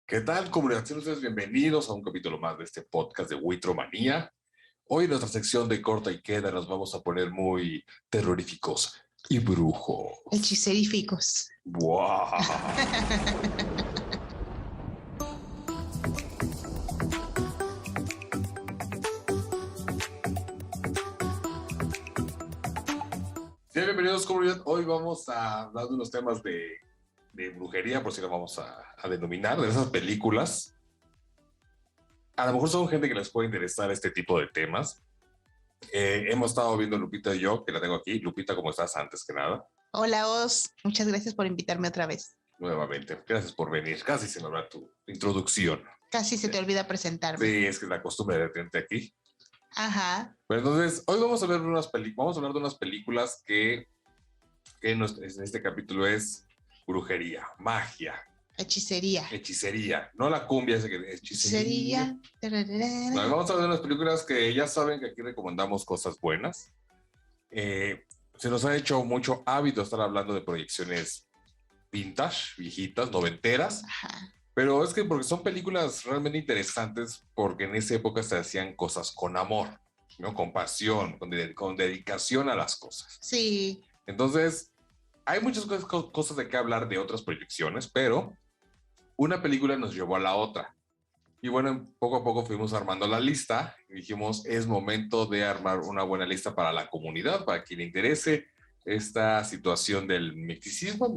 ¿Qué tal, comunidad? Sean ustedes bienvenidos a un capítulo más de este podcast de Witromanía. Hoy en nuestra sección de corta y queda nos vamos a poner muy terroríficos y brujos. Hechiceríficos. ¡Wow! Sean bienvenidos, comunidad. Hoy vamos a hablar de unos temas de brujería, por si lo vamos a denominar, de esas películas. A lo mejor son gente que les puede interesar este tipo de temas. Hemos estado viendo Lupita y yo, que la tengo aquí. Lupita, ¿cómo estás? Antes que nada. Hola, Os. Muchas gracias por invitarme otra vez. Nuevamente, gracias por venir. Casi se me va tu introducción. Casi se te olvida presentarme. Sí, es que es la costumbre de tenerte aquí. Ajá. Pero entonces, hoy vamos a ver vamos a hablar de unas películas que en este capítulo es brujería, magia, Hechicería. hechicería. No la cumbia, ese que hechicería. Hechicería. No, vamos a ver unas películas que ya saben que aquí recomendamos cosas buenas. Se nos ha hecho mucho hábito estar hablando de proyecciones vintage, viejitas, noventeras. Ajá. Pero es que porque son películas realmente interesantes porque en esa época se hacían cosas con amor, ¿no? Con pasión, con dedicación a las cosas. Sí. Entonces, hay muchas cosas de qué hablar de otras proyecciones, pero una película nos llevó a la otra. Y bueno, poco a poco fuimos armando la lista y dijimos, es momento de armar una buena lista para la comunidad, para quien le interese esta situación del misticismo.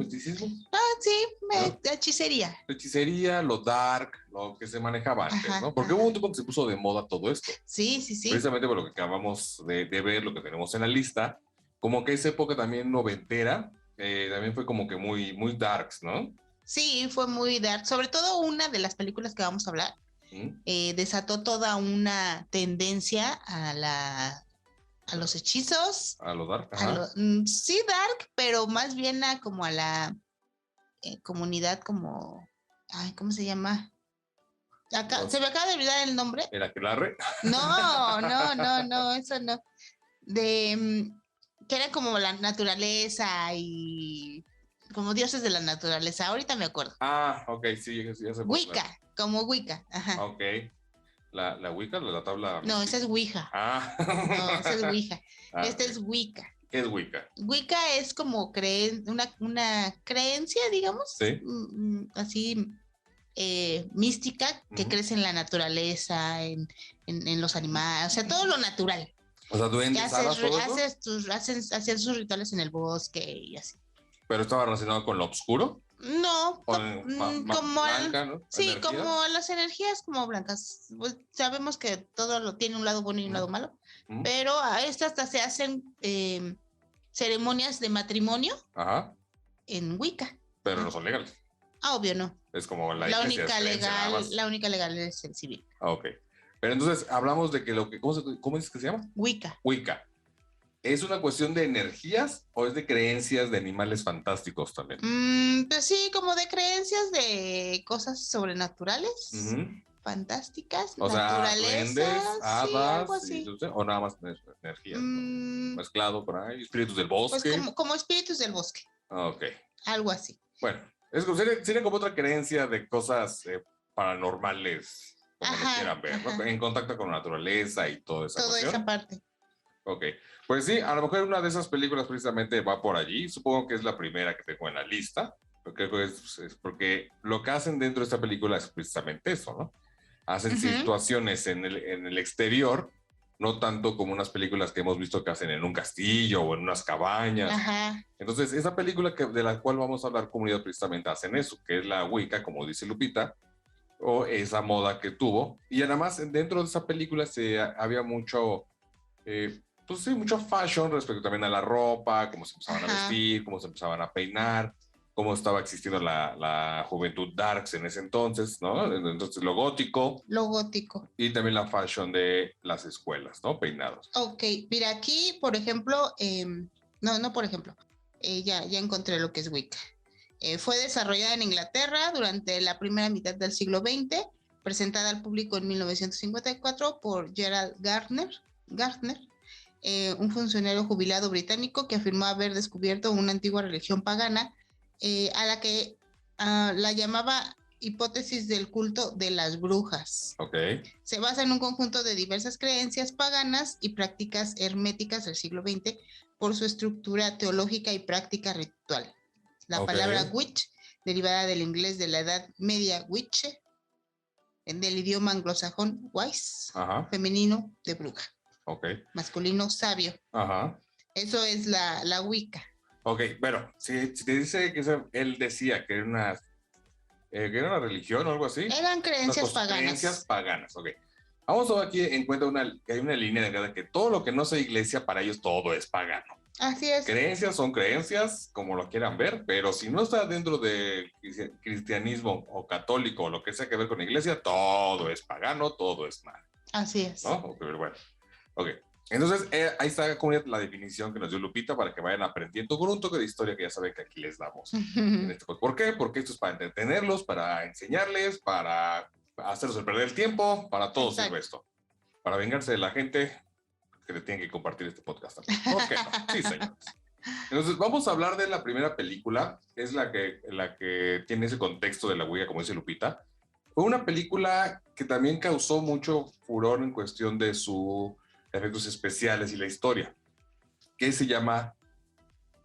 Sí, ¿No? hechicería. Hechicería, lo dark, lo que se manejaba antes, Ajá, ¿no? Porque hubo un tiempo que se puso de moda todo esto. Sí. Precisamente por lo que acabamos de ver, lo que tenemos en la lista, como que esa época también noventera, también fue como que muy, muy darks, ¿no? Sí, fue muy dark. Sobre todo una de las películas que vamos a hablar desató toda una tendencia a los hechizos. A lo dark, ajá. Sí, dark, pero más bien como a la comunidad como, ay, ¿cómo se llama? Se me acaba de olvidar el nombre. ¿El aquelarre? No, eso no. Que era como la naturaleza y como dioses de la naturaleza. Ahorita me acuerdo. Ah, ok, sí, ya sé. Wicca, como Wicca. Ajá. Ok. La Wicca, la tabla. No, esa es Ouija. Ah. No, esa es Ouija. Esta Okay. es Wicca. ¿Qué es Wicca? Wicca es como una creencia, digamos, sí. Así mística, que crece en la naturaleza, en los animales, o sea, todo lo natural. O sea, duendes, hadas, todo eso. Hacen sus rituales en el bosque y así. ¿Pero estaba relacionado con lo oscuro? No, como blanca, ¿no? Sí, ¿Energía? como las energías como blancas. Pues sabemos que todo lo tiene un lado bueno y un lado malo, pero a estas hasta se hacen ceremonias de matrimonio en Wicca. Pero no son legales. Obvio no. Es como la única legal es el civil. Ok. Pero entonces hablamos de que ¿cómo es que se llama? Wicca. ¿Es una cuestión de energías o es de creencias de animales fantásticos también? Pues sí, como de creencias de cosas sobrenaturales, fantásticas, o naturaleza. Sea, duendes, hadas, algo así. O nada más energías, ¿no? Mezclado por ahí, espíritus del bosque. Pues como espíritus del bosque. Ok. Algo así. Bueno, sería como otra creencia de cosas paranormales, como lo quieran ver, ¿no? En contacto con la naturaleza y toda esa cuestión. Toda esa parte. Ok, pues sí, a lo mejor una de esas películas precisamente va por allí. Supongo que es la primera que tengo en la lista. Porque es porque lo que hacen dentro de esta película es precisamente eso, ¿no? Hacen situaciones en el exterior, no tanto como unas películas que hemos visto que hacen en un castillo o en unas cabañas. Ajá. Entonces, esa película de la cual vamos a hablar, comunidad, precisamente hacen eso, que es la Wicca, como dice Lupita, o esa moda que tuvo. Y además, dentro de esa película había mucho... pues sí, mucho fashion respecto también a la ropa, cómo se empezaban a vestir, cómo se empezaban a peinar, cómo estaba existiendo la juventud darks en ese entonces, ¿no? Entonces lo gótico. Y también la fashion de las escuelas, ¿no? Peinados. Ok, mira, aquí, por ejemplo, no por ejemplo, ya encontré lo que es Wicca. Fue desarrollada en Inglaterra durante la primera mitad del siglo XX, presentada al público en 1954 por Gerald Gardner, un funcionario jubilado británico que afirmó haber descubierto una antigua religión pagana a la que la llamaba hipótesis del culto de las brujas. Ok. Se basa en un conjunto de diversas creencias paganas y prácticas herméticas del siglo XX por su estructura teológica y práctica ritual. La palabra witch, derivada del inglés de la Edad Media witch, del idioma anglosajón wise, femenino de bruja. Ok. Masculino sabio. Ajá. Eso es la Wicca. Ok, bueno, si te dice que él decía que era una religión o algo así. Eran creencias paganas. Creencias paganas, ok. Vamos a ver aquí en cuenta que hay una línea de que todo lo que no sea iglesia, para ellos todo es pagano. Así es. Creencias son creencias, como lo quieran ver, pero si no está dentro del cristianismo o católico o lo que sea que ver con la iglesia, todo es pagano, todo es mal. Así es. ¿No? Ok, bueno. Ok. Entonces, ahí está como la definición que nos dio Lupita para que vayan aprendiendo con un toque de historia que ya saben que aquí les damos. ¿Por qué? Porque esto es para entretenerlos, para enseñarles, para hacerlos perder el tiempo, para todo sirve esto. Para vengarse de la gente que le tienen que compartir este podcast también. ¿Por qué no? Sí, señores. Entonces, vamos a hablar de la primera película, que es la que tiene ese contexto de la huella, como dice Lupita. Fue una película que también causó mucho furor en cuestión de sus efectos especiales y la historia, que se llama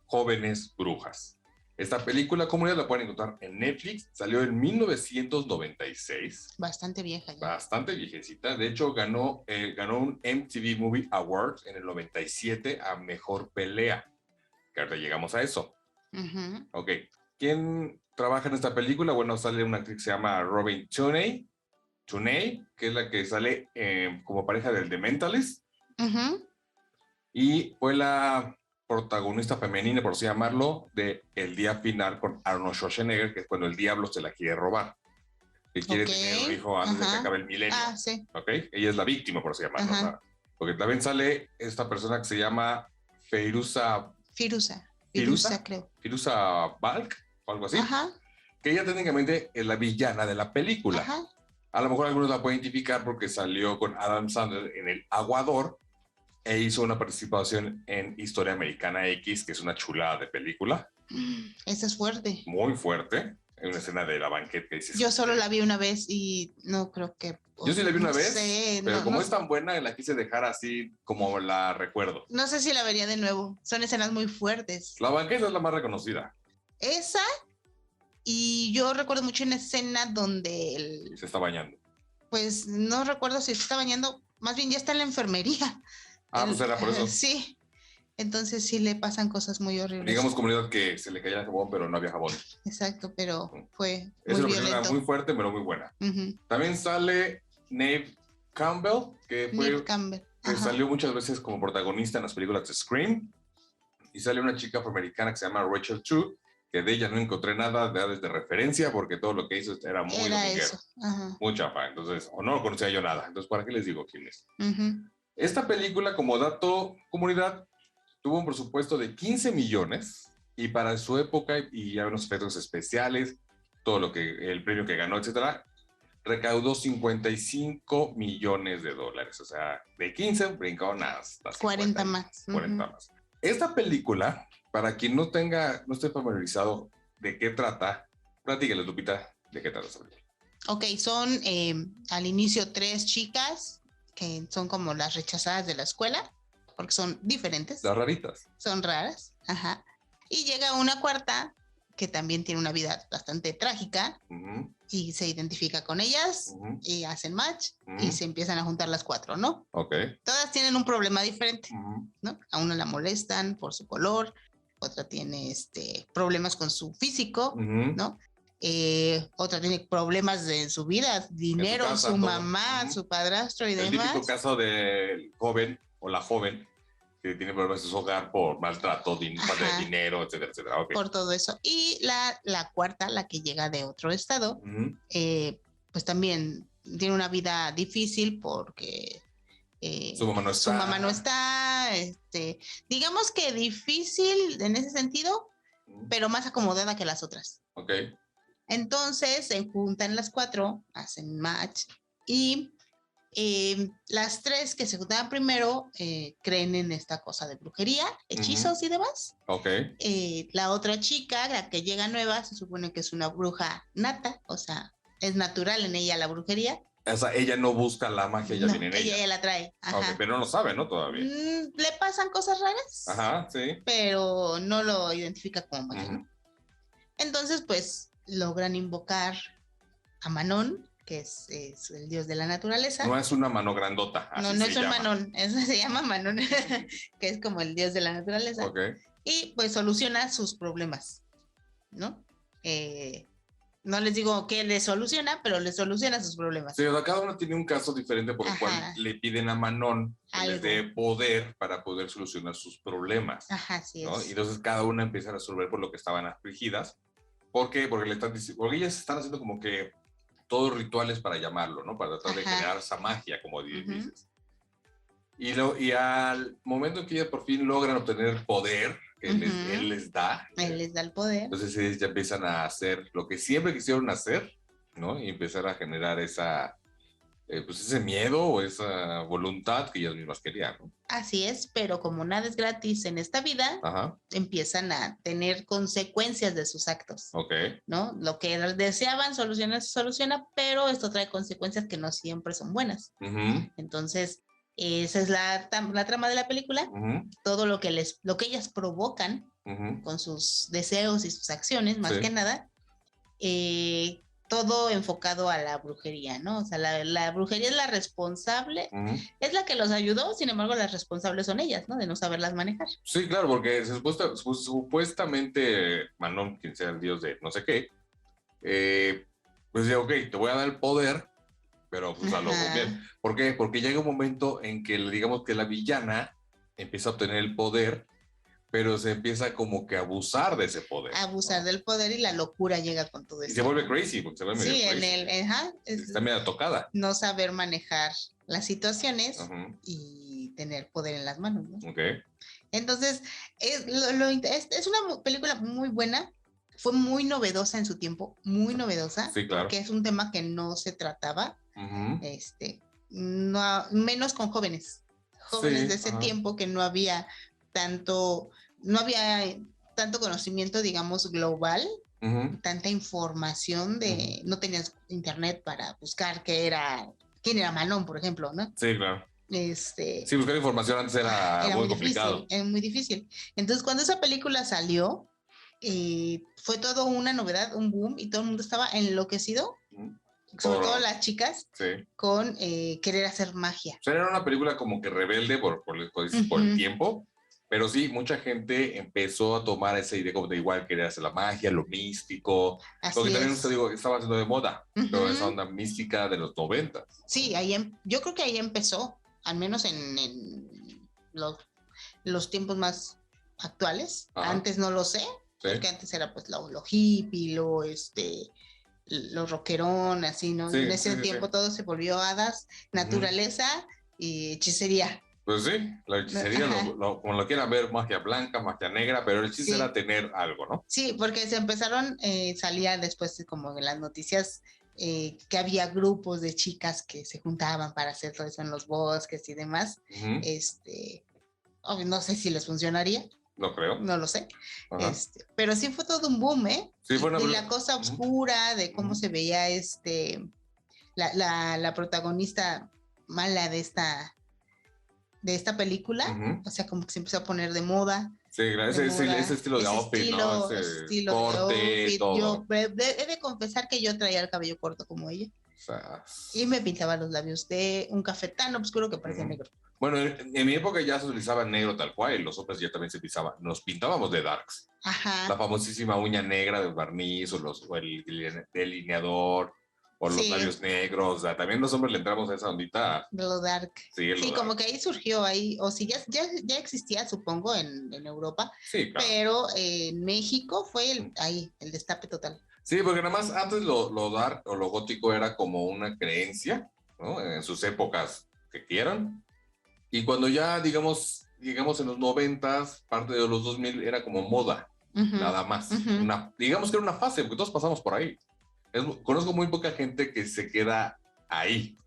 Jóvenes Brujas. Esta película, como ya la pueden encontrar en Netflix, salió en 1996. Bastante vieja ya. Bastante viejecita. De hecho, ganó un MTV Movie Award en el 97 a Mejor Pelea. Que ahora llegamos a eso. Ok. ¿Quién trabaja en esta película? Bueno, sale una actriz que se llama Robin Tunney, que es la que sale como pareja del The Mentalist. Y fue la protagonista femenina, por así llamarlo, de El Día Final con Arnold Schwarzenegger, que es cuando el diablo se la quiere robar. Que quiere tener un hijo antes de que acabe el milenio. Sí. ¿Ok? Ella es la víctima, por así llamarlo. ¿No? Porque también sale esta persona que se llama Firuza, creo. Firuza Balk, o algo así. Que ella técnicamente es la villana de la película. A lo mejor algunos la pueden identificar porque salió con Adam Sandler en El Aguador e hizo una participación en Historia Americana X, que es una chulada de película. Esa es fuerte. Muy fuerte. En una escena de la banqueta. Yo solo la vi una vez y no creo que... Yo sí la vi una vez, pero como no, es tan buena, la quise dejar así como la recuerdo. No sé si la vería de nuevo. Son escenas muy fuertes. La banqueta es la más reconocida. Esa, y yo recuerdo mucho una escena donde se está bañando. Pues no recuerdo si se está bañando, más bien ya está en la enfermería. Pues era por eso. Sí, entonces sí le pasan cosas muy horribles. Digamos comunidad que se le caía el jabón, pero no había jabón. Exacto, pero fue es muy violento. Era muy fuerte, pero muy buena. También sale Neve Campbell, que salió muchas veces como protagonista en las películas de Scream. Y sale una chica afroamericana que se llama Rachel Chu, que de ella no encontré nada de referencia porque todo lo que hizo era muy dominguero. Muy chapa, entonces, o no lo conocía yo nada. Entonces, ¿para qué les digo quién es? Esta película, como dato comunidad, tuvo un presupuesto de 15 millones y para su época y ya unos efectos especiales, todo lo que el premio que ganó, etcétera, recaudó 55 millones de dólares. O sea, de 15 brincó nada. 40 más. 40 más. Esta película, para quien no esté familiarizado de qué trata, platícale, Lupita, de qué trata esta película. Ok, son al inicio 3 chicas que son como las rechazadas de la escuela, porque son diferentes. Las raritas. Son raras, Y llega una cuarta que también tiene una vida bastante trágica y se identifica con ellas y hacen match y se empiezan a juntar las 4, ¿no? Ok. Todas tienen un problema diferente, ¿no? A una la molestan por su color, otra tiene problemas con su físico, ¿no? Otra tiene problemas en su vida, dinero, casa, su mamá, su padrastro y demás. El típico caso del joven o la joven que tiene problemas en su hogar por maltrato, falta de dinero, etcétera, etcétera. Okay. Por todo eso. Y la cuarta, la que llega de otro estado, pues también tiene una vida difícil porque su mamá no está. Digamos que difícil en ese sentido, pero más acomodada que las otras. Ok. Entonces se juntan las 4, hacen match y las 3 que se juntaban primero creen en esta cosa de brujería, hechizos y demás. Ok. La otra chica, la que llega nueva, se supone que es una bruja nata, o sea, es natural en ella la brujería. O sea, ella no busca la magia, ella No, viene en ella. ella ya la trae. Ajá. Okay, pero no lo sabe, ¿no? Todavía. Le pasan cosas raras. Ajá, sí. Pero no lo identifica como magia, ¿no? Entonces, pues, logran invocar a Manón, que es el dios de la naturaleza. No es una mano grandota. No, no es un Manón, eso se llama Manón, que es como el dios de la naturaleza. Okay. Y pues soluciona sus problemas, ¿no? No les digo que les soluciona, pero les soluciona sus problemas. Sí, o sea, cada uno tiene un caso diferente por el cual le piden a Manón que les dé poder para poder solucionar sus problemas. Ajá, así ¿no? es. Y entonces cada una empieza a resolver por lo que estaban afligidas. ¿Por qué? Porque ellas están haciendo como que todos rituales para llamarlo, ¿no? Para tratar de generar esa magia, como dices. Y al momento en que ellas por fin logran obtener poder, que él les da. Él les da el poder. Entonces ellos ya empiezan a hacer lo que siempre quisieron hacer, ¿no? Y empezar a generar pues ese miedo o esa voluntad que ellas mismas querían, ¿no? Así es, pero como nada es gratis en esta vida, empiezan a tener consecuencias de sus actos. Okay. ¿No? Lo que deseaban solucionar se soluciona, pero esto trae consecuencias que no siempre son buenas. Entonces, esa es la trama de la película. Todo lo que ellas provocan con sus deseos y sus acciones, más que nada, todo enfocado a la brujería, ¿no? O sea, la brujería es la responsable, es la que los ayudó, sin embargo, las responsables son ellas, ¿no? De no saberlas manejar. Sí, claro, porque supuestamente Manon, quien sea el dios de no sé qué, pues ya, ok, te voy a dar el poder, pero pues a lo bien. ¿Por qué? Porque llega un momento en que, digamos que la villana empieza a obtener el poder, pero se empieza como que a abusar de ese poder. Abusar del poder y la locura llega con todo eso. Y se vuelve crazy, porque se vuelve medio crazy. Está medio tocada. No saber manejar las situaciones y tener poder en las manos, ¿no? Okay. Entonces, es una película muy buena. Fue muy novedosa en su tiempo, muy novedosa. Sí, claro. Porque es un tema que no se trataba, no, menos con jóvenes de ese tiempo, que no había tanto conocimiento, digamos, global, tanta información no tenías internet para buscar quién era Manon, por ejemplo, ¿no? Sí, claro. Sí, buscar información antes era muy complicado. Era muy difícil. Entonces, cuando esa película salió, fue todo una novedad, un boom, y todo el mundo estaba enloquecido, sobre todo las chicas, con querer hacer magia. O sea, era una película como que rebelde por el tiempo, pero sí, mucha gente empezó a tomar esa idea como de igual querer hacer la magia, lo místico, porque también estaba haciendo de moda, toda esa onda mística de los 90. Sí, yo creo que ahí empezó, al menos en los tiempos más actuales. Antes no lo sé, porque antes era pues lo hippie, lo rockerón, así, ¿no? En ese tiempo todo se volvió hadas, naturaleza y hechicería. Pues sí, la hechicería, como lo quieran ver, magia blanca, magia negra, pero el chiste era tener algo, ¿no? Sí, porque se empezaron, salía después como en las noticias, que había grupos de chicas que se juntaban para hacer todo eso en los bosques y demás. No sé si les funcionaría. No creo. No lo sé. Pero sí fue todo un boom, ¿eh? Sí, y la cosa oscura de cómo se veía la protagonista mala de esta película, o sea, como que se empezó a poner de moda. Sí, ese estilo de outfit, ¿no? Ese estilo corte, de outfit, todo. Yo he de confesar que yo traía el cabello corto como ella. O sea, y me pintaba los labios de un café tan oscuro que parecía negro. Bueno, en mi época ya se utilizaba negro tal cual, y los hombres ya también nos pintábamos de darks. Ajá. La famosísima uña negra del barniz, o el delineador, o los labios negros. O sea, también los hombres le entramos a esa ondita. De lo dark. Sí, como que ahí surgió o si ya existía, supongo, en Europa. Sí, claro. Pero en México fue el destape total. Sí, porque nada más antes lo dark o lo gótico era como una creencia, ¿no? En sus épocas que quieran. Y cuando ya, digamos, llegamos en los 90s, parte de los 2000, era como moda, nada más. Digamos que era una fase, porque todos pasamos por ahí. Conozco muy poca gente que se queda ahí,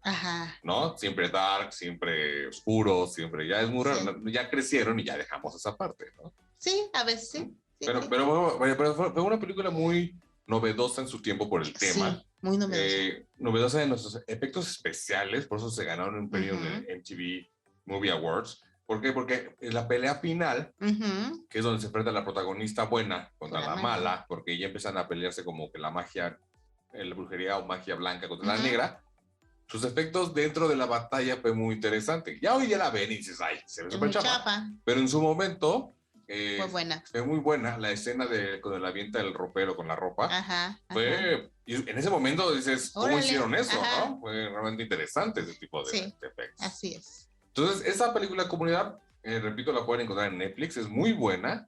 ¿no? Siempre dark, siempre oscuro, siempre ya es muy raro. Ya crecieron y ya dejamos esa parte, ¿no? Sí, a veces sí. Pero fue una película muy novedosa en su tiempo por el tema. Sí, muy novedosa. Novedosa en los efectos especiales, por eso se ganaron un premio en el MTV Movie Awards. ¿Por qué? Porque en la pelea final, que es donde se enfrenta la protagonista buena contra la mala, porque ya empiezan a pelearse como que la magia, la brujería o magia blanca contra la negra, sus efectos dentro de la batalla fue muy interesante. Ya hoy día la ven y dices, ay, se ve súper chafa. Pero en su momento fue buena. Fue muy buena la escena de cuando la avienta el ropero con la ropa. Fue, y en ese momento dices, ¿cómo hicieron eso? ¿No? Fue realmente interesante ese tipo de efectos. Así es. Entonces, esa película Comunidad, repito, la pueden encontrar en Netflix, es muy buena.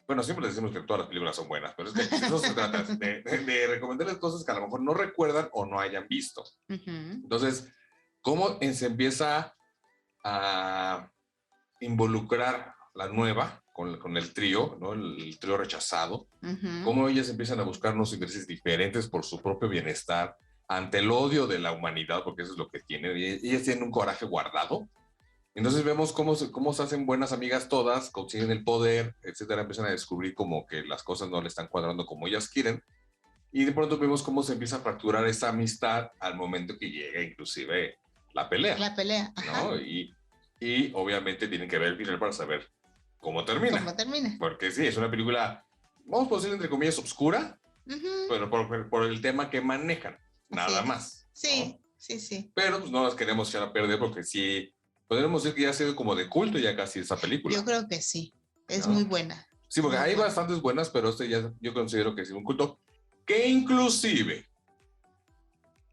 Bueno, siempre les decimos que todas las películas son buenas, pero es que eso se trata de recomendarles cosas que a lo mejor no recuerdan o no hayan visto. Entonces, ¿cómo se empieza a involucrar la nueva con el trío, ¿no? El trío rechazado? Cómo ellas empiezan a buscar unos intereses diferentes por su propio bienestar ante el odio de la humanidad, porque eso es lo que tienen. Ellas tienen un coraje guardado. Entonces vemos cómo se hacen buenas amigas todas, consiguen el poder, etcétera, empiezan a descubrir como que las cosas no le están cuadrando como ellas quieren, y de pronto vemos cómo se empieza a fracturar esa amistad al momento que llega inclusive la pelea. La pelea, ¿no? Y obviamente tienen que ver el final para saber cómo termina. Porque sí, es una película, vamos a decir entre comillas, oscura, pero por el tema que manejan, nada más. Sí, ¿no? sí. Pero pues no las queremos echar a perder porque sí, podríamos decir que ya ha sido como de culto ya casi esa película. Yo creo que sí, es muy buena. Sí, porque hay bastantes buenas, pero ya yo considero que es un culto que inclusive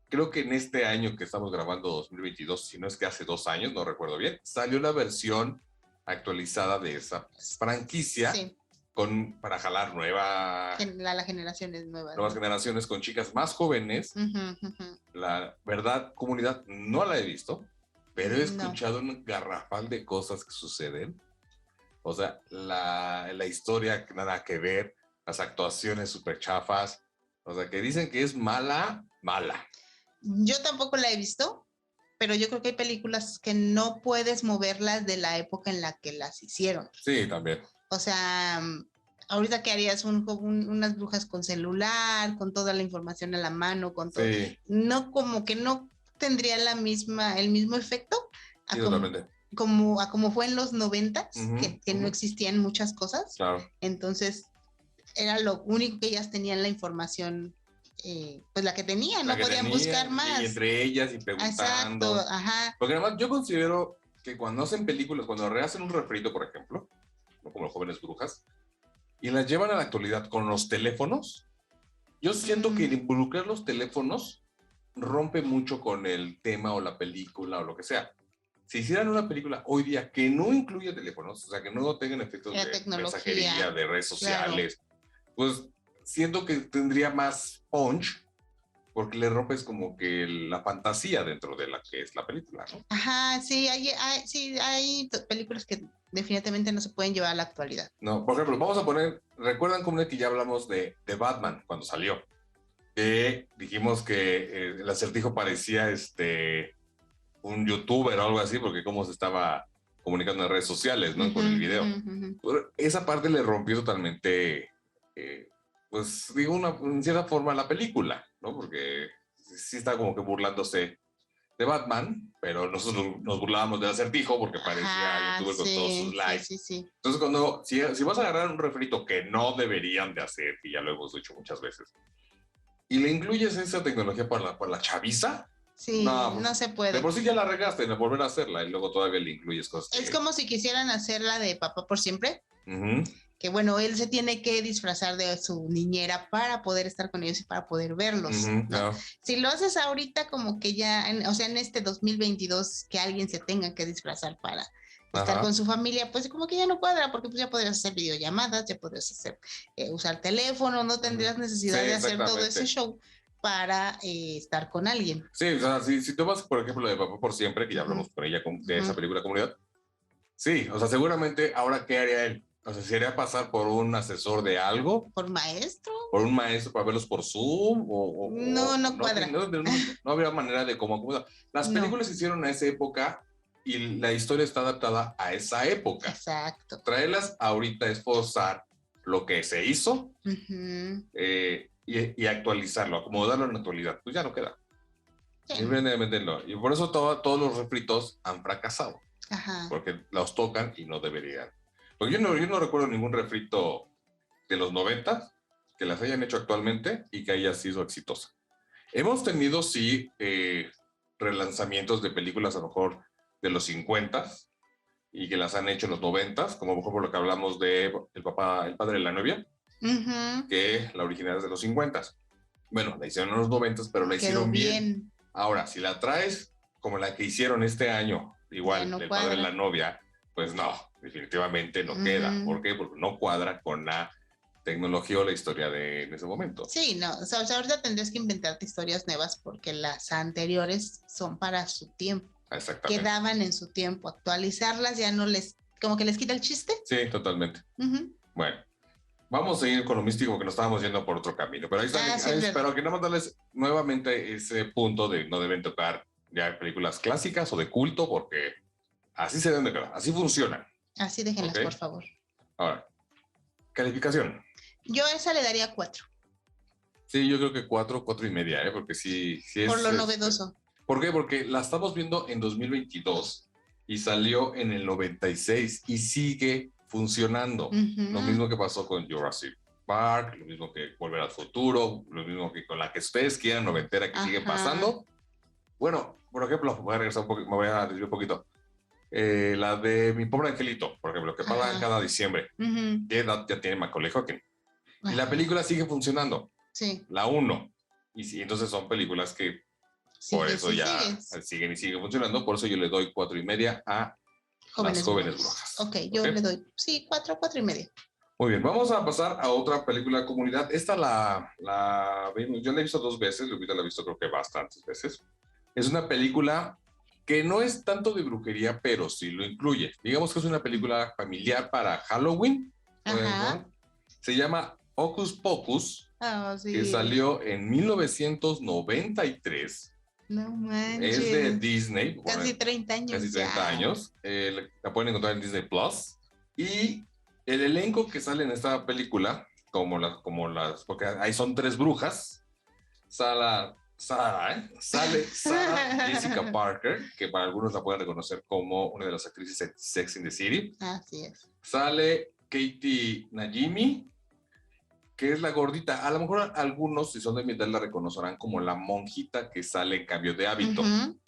creo que en este año que estamos grabando 2022, si no es que hace 2 años, no recuerdo bien, salió la versión actualizada de esa franquicia para jalar nuevas generaciones nuevas. Nuevas generaciones con chicas más jóvenes. La verdad, Comunidad, no la he visto, pero he escuchado un garrafal de cosas que suceden. O sea, la historia nada que ver, las actuaciones súper chafas. O sea, que dicen que es mala. Yo tampoco la he visto, pero yo creo que hay películas que no puedes moverlas de la época en la que las hicieron. Sí, también. O sea, ahorita que harías unas brujas con celular, con toda la información a la mano, con todo. No, como que no tendría el mismo efecto Sí, totalmente. como fue en los 90s, que no existían muchas cosas. Claro. Entonces, era lo único que ellas tenían la información, pues la que tenían, no podían buscar más. Y entre ellas y preguntando. Exacto, ajá. Porque además yo considero que cuando hacen películas, cuando rehacen un refrito, por ejemplo, ¿no? Como Los Jóvenes Brujas, y las llevan a la actualidad con los teléfonos, yo siento que el involucrar los teléfonos rompe mucho con el tema o la película o lo que sea. Si hicieran una película hoy día que no incluye teléfonos, o sea, que no tengan efectos de mensajería, de redes sociales, pues siento que tendría más punch, porque le rompes como que la fantasía dentro de la que es la película, ¿no? Ajá, sí, hay películas que definitivamente no se pueden llevar a la actualidad. No, por ejemplo, vamos a poner, ¿recuerdan como que ya hablamos de Batman cuando salió? Que dijimos que el Acertijo parecía un youtuber o algo así, porque cómo se estaba comunicando en redes sociales, ¿no? Con el video. Esa parte le rompió totalmente, pues digo, en cierta forma la película, ¿no? Porque sí está como que burlándose de Batman, pero nosotros nos burlábamos del Acertijo porque parecía youtuber con todos sus likes. Sí. Entonces, si vas a agarrar un refrito que no deberían de hacer, y ya lo hemos dicho muchas veces, y le incluyes esa tecnología por la chaviza, sí, no se puede. De por sí ya la regaste en volver a hacerla y luego todavía le incluyes cosas. Es como si quisieran hacer la de Papá por Siempre. Que bueno, él se tiene que disfrazar de su niñera para poder estar con ellos y para poder verlos. ¿no? Claro. Si lo haces ahorita como que ya, o sea, en este 2022, que alguien se tenga que disfrazar para estar con su familia, pues como que ya no cuadra, porque pues ya podrías hacer videollamadas, ya podrías hacer, usar teléfono, no tendrías necesidad de hacer todo ese show para estar con alguien. Sí, o sea, si tomas, por ejemplo, de Papá por Siempre, que ya hablamos con ella de esa película Comunidad, sí, o sea, seguramente ahora, ¿qué haría él? O sea, ¿se haría pasar por un asesor de algo? ¿Por maestro? ¿Por un maestro para verlos por Zoom? No cuadra. No habría manera de cómo acomodar. Las películas se hicieron a esa época y la historia está adaptada a esa época. Exacto. Traerlas ahorita es forzar lo que se hizo. y actualizarlo, acomodarlo en la actualidad, pues ya no queda. Sí. Simplemente no. Y por eso todos los refritos han fracasado. Ajá. Porque los tocan y no deberían. Porque yo no recuerdo ningún refrito de los 90 que las hayan hecho actualmente y que haya sido exitosa. Hemos tenido, sí, relanzamientos de películas a lo mejor de los 50 y que las han hecho en los 90, como por lo que hablamos de el padre de la novia, que la original es de los 50. Bueno, la hicieron en los 90, pero la hicieron bien. Ahora, si la traes como la que hicieron este año, igual, del padre de la novia, pues no, definitivamente no queda. ¿Por qué? Porque no cuadra con la tecnología o la historia de ese momento. Sí, no, o sea, ahorita tendrías que inventarte historias nuevas porque las anteriores son para su tiempo. Exactamente. Quedaban en su tiempo. Actualizarlas ya no les, como que les quita el chiste. Sí, totalmente. Bueno, vamos a ir con lo místico porque nos estábamos yendo por otro camino. Pero ahí está, espero que nada más darles nuevamente ese punto de no deben tocar ya películas clásicas o de culto porque así se deben de quedar, así funcionan. Así déjenlas, por favor. Ahora, calificación. Yo a esa le daría 4. Sí, yo creo que 4.5, porque sí es... Por lo novedoso. ¿Por qué? Porque la estamos viendo en 2022 y salió en el 96 y sigue funcionando. Lo mismo que pasó con Jurassic Park, lo mismo que Volver al Futuro, lo mismo que con la que ustedes quieran noventera que siguen pasando. Bueno, por ejemplo, voy a regresar un poquito, me voy a desviar un poquito. La de Mi Pobre Angelito, por ejemplo, que pagan cada diciembre. ¿Qué edad ya tiene Macaulay Culkin? Y la película sigue funcionando. Sí. La 1. Y sí, entonces son películas que por eso ya siguen y siguen funcionando. Por eso yo le doy 4.5 a Las Jóvenes Brujas. Ok, yo le doy, 4.5. Muy bien, vamos a pasar a otra película de comunidad. Esta yo la he visto 2 veces, Lupita la he visto creo que bastantes veces. Es una película que no es tanto de brujería, pero sí lo incluye. Digamos que es una película familiar para Halloween. Se llama Hocus Pocus, que salió en 1993. No manches. Es de Disney. Casi 30 años. Casi 30 años. La pueden encontrar en Disney Plus. Y el elenco que sale en esta película, porque ahí son 3 brujas. Sale Sarah Jessica Parker, que para algunos la pueden reconocer como una de las actrices en Sex and the City. Así es. Sale Katie Najimy, que es la gordita. A lo mejor algunos, si son de mi edad, la reconocerán como la monjita que sale en Cambio de Hábito.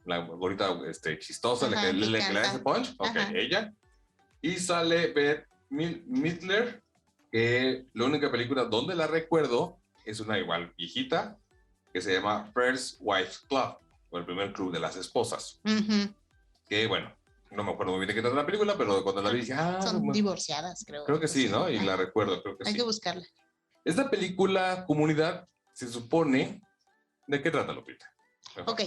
La gordita chistosa, la que le hace punch. Ok, ella. Y sale Bette Midler, que la única película donde la recuerdo es una igual viejita, que se llama First Wives Club, o el primer club de las esposas. Que bueno, no me acuerdo muy bien de qué trata la película, pero cuando la vi dije, son divorciadas, creo. Creo que sí, ¿no? Y la recuerdo, creo que sí. Hay que buscarla. Esta película, Comunidad, se supone... ¿De qué trata, Lupita? Ok,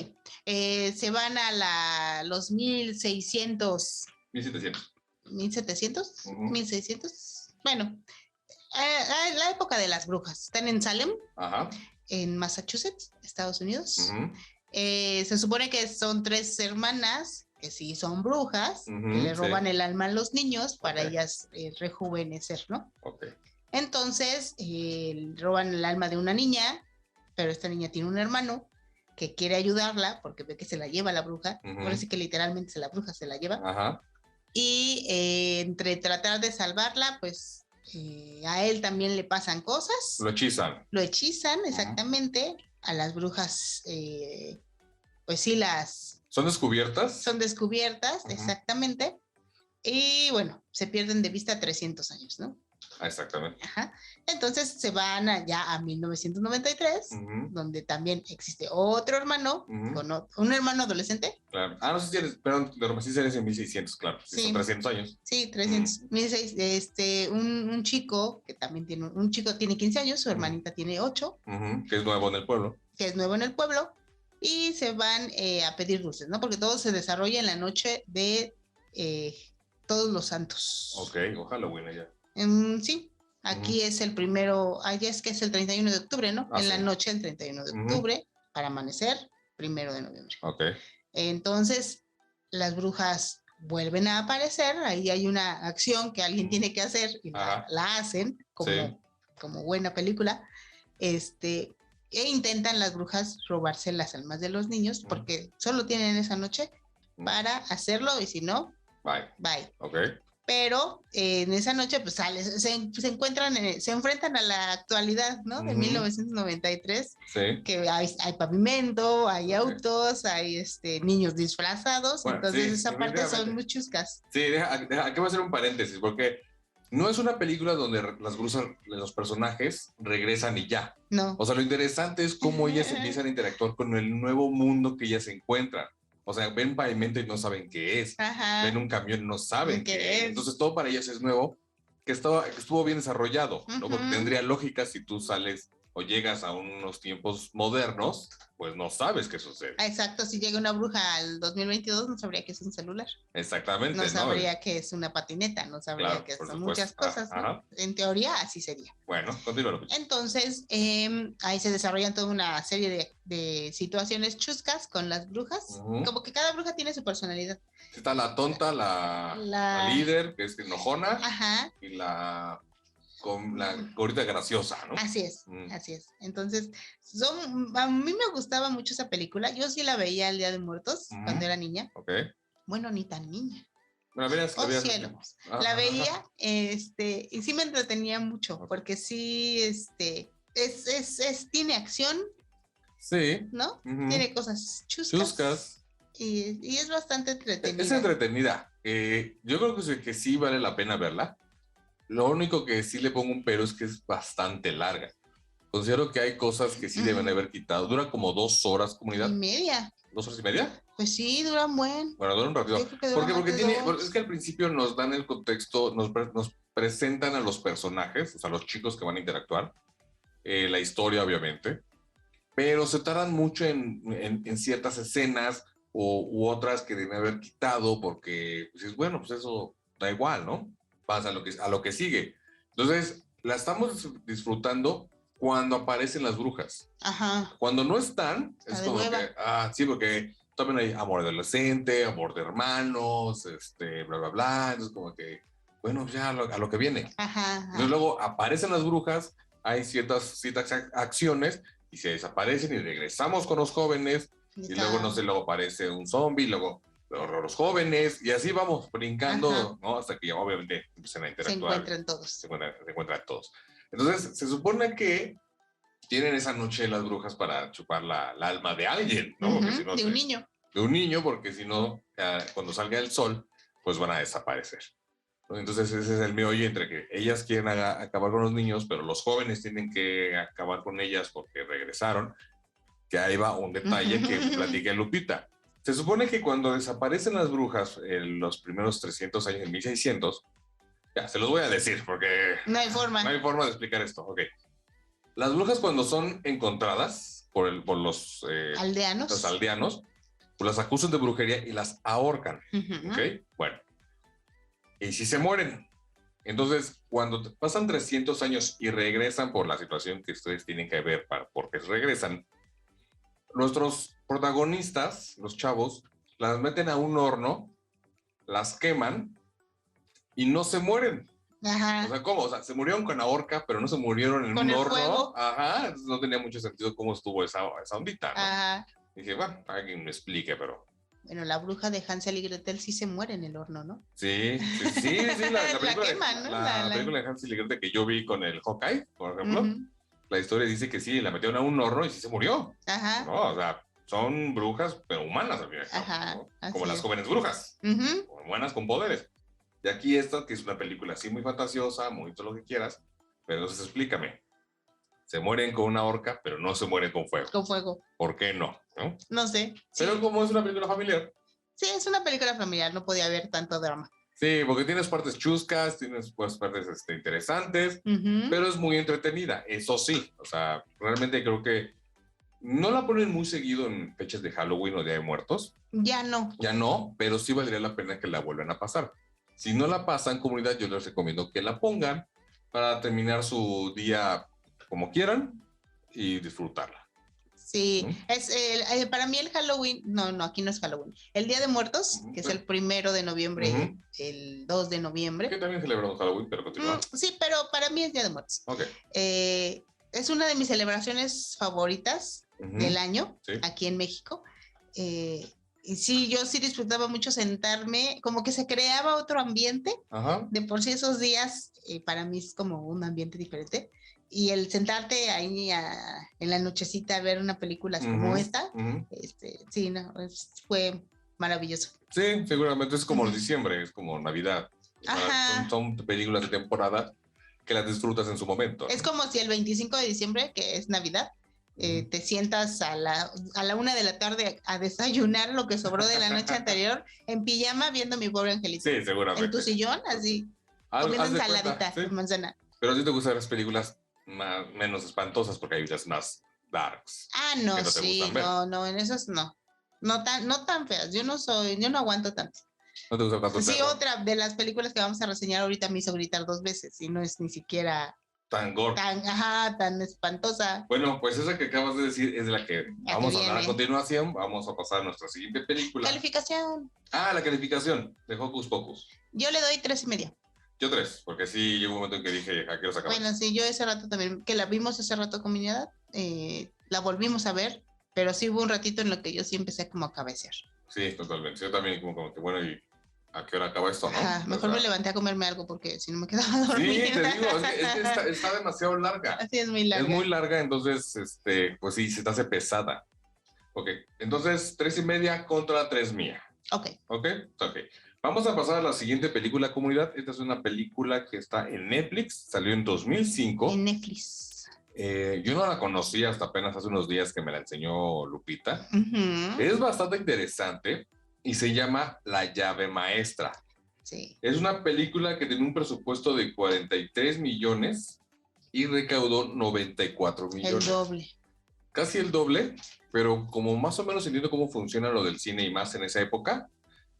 se van a los 1600... 1700. 1700, 1600. Bueno, la época de las brujas. Están en Salem, en Massachusetts, Estados Unidos. Se supone que son 3 hermanas que sí son brujas, que le roban el alma a los niños para ellas rejuvenecer, ¿no? Entonces, roban el alma de una niña, pero esta niña tiene un hermano que quiere ayudarla porque ve que se la lleva la bruja. Ahora sí que literalmente la bruja se la lleva. Y entre tratar de salvarla, pues a él también le pasan cosas. Lo hechizan. Lo hechizan, exactamente. A las brujas, pues sí las... ¿Son descubiertas? Son descubiertas, exactamente. Y bueno, se pierden de vista 300 años, ¿no? Exactamente. Entonces se van allá a 1993, donde también existe otro hermano, con un hermano adolescente. Claro. No sé si eres, perdón, sí eres en 1600, claro. Sí. Son 300 años. Sí, 300. 1600, un chico que también tiene, tiene 15 años, su hermanita tiene 8. Que es nuevo en el pueblo. Y se van a pedir dulces, ¿no? Porque todo se desarrolla en la noche de Todos los Santos. Ok, o Halloween allá. Sí, aquí es el primero, allá es que es el 31 de octubre, ¿no? En la noche del 31 de octubre, para amanecer, 1 de noviembre. Ok. Entonces, las brujas vuelven a aparecer, ahí hay una acción que alguien tiene que hacer y la hacen, como buena película. E intentan las brujas robarse las almas de los niños porque solo tienen esa noche para hacerlo y si no, bye. Okay. Pero en esa noche pues se encuentran, se enfrentan a la actualidad, ¿no? De 1993, sí. Que hay pavimento, hay autos, hay niños disfrazados, bueno, entonces esa parte son muy chuscas. Sí, aquí voy a hacer un paréntesis, porque no es una película donde los personajes regresan y ya. No. O sea, lo interesante es cómo ellas empiezan a interactuar con el nuevo mundo que ellas se encuentran. O sea, ven pavimento y no saben qué es. Ajá. Ven un camión y no saben qué es. Entonces todo para ellas es nuevo, que estuvo bien desarrollado, ¿no? Porque tendría lógica si tú sales o llegas a unos tiempos modernos, pues no sabes qué sucede. Exacto, si llega una bruja al 2022 no sabría qué es un celular. Exactamente. No sabría qué es una patineta, no sabría qué son muchas cosas, ¿no? En teoría así sería. Bueno, continúa. Entonces, ahí se desarrollan toda una serie de situaciones chuscas con las brujas, como que cada bruja tiene su personalidad. Está la tonta, la líder, que es enojona, ajá, y con la gorrita graciosa, ¿no? Así es, así es. Entonces, a mí me gustaba mucho esa película. Yo sí la veía el Día de Muertos cuando era niña. Okay. Bueno, ni tan niña. Cielo. La veía, y sí me entretenía mucho, porque sí, tiene acción. Sí. ¿No? Tiene cosas chuscas. Y es bastante entretenida. Es entretenida. Yo creo que sí vale la pena verla. Lo único que sí le pongo un pero es que es bastante larga. Considero que hay cosas que sí deben haber quitado. Dura como 2 horas, comunidad. Y media. ¿2 horas y media? Pues sí, dura un buen. Bueno, dura un ratito. Porque es que al principio nos dan el contexto, nos presentan a los personajes, o sea, los chicos que van a interactuar, la historia, obviamente, pero se tardan mucho en ciertas escenas u otras que deben haber quitado porque, pues, bueno, pues eso da igual, ¿no? Pasa a lo que sigue. Entonces, la estamos disfrutando cuando aparecen las brujas. Ajá. Cuando no están, es como hueva. que, sí, porque también hay amor adolescente, amor de hermanos, bla, bla, bla. Entonces, como que, bueno, ya a lo que viene. Ajá. Entonces, luego aparecen las brujas, hay ciertas acciones y se desaparecen y regresamos con los jóvenes. Y luego, no sé, luego aparece un zombie, luego los jóvenes, y así vamos brincando, ¿no? Hasta que ya obviamente empiezan a interactuar. Se encuentran todos. Entonces, se supone que tienen esa noche las brujas para chupar la alma de alguien, ¿no? Porque si no, de un niño. De un niño, porque si no, cuando salga el sol, pues van a desaparecer. Entonces, ese es el meollo entre que ellas quieren acabar con los niños, pero los jóvenes tienen que acabar con ellas porque regresaron. Que ahí va un detalle que platiqué Lupita. Se supone que cuando desaparecen las brujas en los primeros 300 años, en 1600, ya, se los voy a decir porque no hay forma. No hay forma de explicar esto. Ok. Las brujas cuando son encontradas por los aldeanos, pues las acusan de brujería y las ahorcan. Ok. Bueno. Y si se mueren. Entonces, cuando pasan 300 años y regresan por la situación que ustedes tienen que ver por qué regresan, nuestros protagonistas, los chavos, las meten a un horno, las queman y no se mueren. Ajá. O sea, ¿cómo? O sea, se murieron con la horca, pero no se murieron en un horno. Fuego. Ajá, entonces no tenía mucho sentido cómo estuvo esa ondita, ¿no? Ajá. Dije, bueno, alguien me explique, pero... Bueno, la bruja de Hansel y Gretel sí se muere en el horno, ¿no? Sí, la película, queman, ¿no? La película de Hansel y Gretel que yo vi con el Hawkeye, por ejemplo, la historia dice que sí, la metieron a un horno y sí se murió. Ajá. No, o sea, son brujas, pero humanas al final. Ajá. ¿No? Como las jóvenes brujas. Buenas con poderes. Y aquí esta, que es una película así muy fantasiosa, muy todo lo que quieras, pero entonces explícame. Se mueren con una horca, pero no se mueren con fuego. Con fuego. ¿Por qué no? No sé. Pero sí. Como es una película familiar. Sí, es una película familiar, no podía haber tanto drama. Sí, porque tienes partes chuscas, tienes pues, partes interesantes, pero es muy entretenida, eso sí. O sea, realmente creo que no la ponen muy seguido en fechas de Halloween o Día de Muertos. Ya no. Ya no, pero sí valdría la pena que la vuelvan a pasar. Si no la pasan, comunidad, yo les recomiendo que la pongan para terminar su día como quieran y disfrutarla. Sí, es para mí el Halloween, no, aquí no es Halloween, el Día de Muertos, que es el 1 de noviembre, el 2 de noviembre. Que también celebramos Halloween, pero continúa. Sí, pero para mí es Día de Muertos. Okay. es una de mis celebraciones favoritas del año, sí, aquí en México. Y sí, yo sí disfrutaba mucho sentarme, como que se creaba otro ambiente. Ajá. De por sí esos días para mí es como un ambiente diferente. Y el sentarte ahí en la nochecita a ver una película como esta, sí, no, fue maravilloso. Sí, seguramente es como diciembre, es como Navidad. Ajá. Son películas de temporada que las disfrutas en su momento, ¿no? Es como si el 25 de diciembre, que es Navidad, te sientas a la 1 de la tarde a desayunar lo que sobró de la noche anterior en pijama viendo Mi Pobre Angelito. Sí, seguramente. En tu sillón, así, comiendo ensaladita de manzana. Pero sí te gustan las películas menos espantosas porque hay unas más darks. Ah, no, sí, no, en esas no. No tan feas. Yo no aguanto tanto. ¿No te gusta tanto? Sí, otra de las películas que vamos a reseñar ahorita me hizo gritar 2 veces y no es ni siquiera tan gore. Tan espantosa. Bueno, pues esa que acabas de decir es de la que vamos a hablar a continuación. Vamos a pasar a nuestra siguiente película. Calificación. La calificación de Hocus Pocus. Yo le doy 3.5. Yo 3, porque sí llegó un momento en que dije, quiero sacar. Bueno, sí, yo ese rato también, que la vimos hace rato con mi edad, la volvimos a ver, pero sí hubo un ratito en lo que yo sí empecé como a cabecear. Sí, totalmente. Yo también como que, bueno, ¿y a qué hora acaba esto, no? Mejor me levanté a comerme algo porque si no me quedaba dormida. Sí, te digo, es que está demasiado larga. Así es muy larga. Es muy larga, entonces, pues sí, se te hace pesada. Ok, entonces 3.5 contra 3 mía. Ok. Vamos a pasar a la siguiente película, comunidad. Esta es una película que está en Netflix, salió en 2005. En Netflix. Yo no la conocía hasta apenas hace unos días que me la enseñó Lupita. Es bastante interesante y se llama La llave maestra. Sí. Es una película que tiene un presupuesto de 43 millones y recaudó 94 millones. El doble. Casi el doble, pero como más o menos entiendo cómo funciona lo del cine y más en esa época,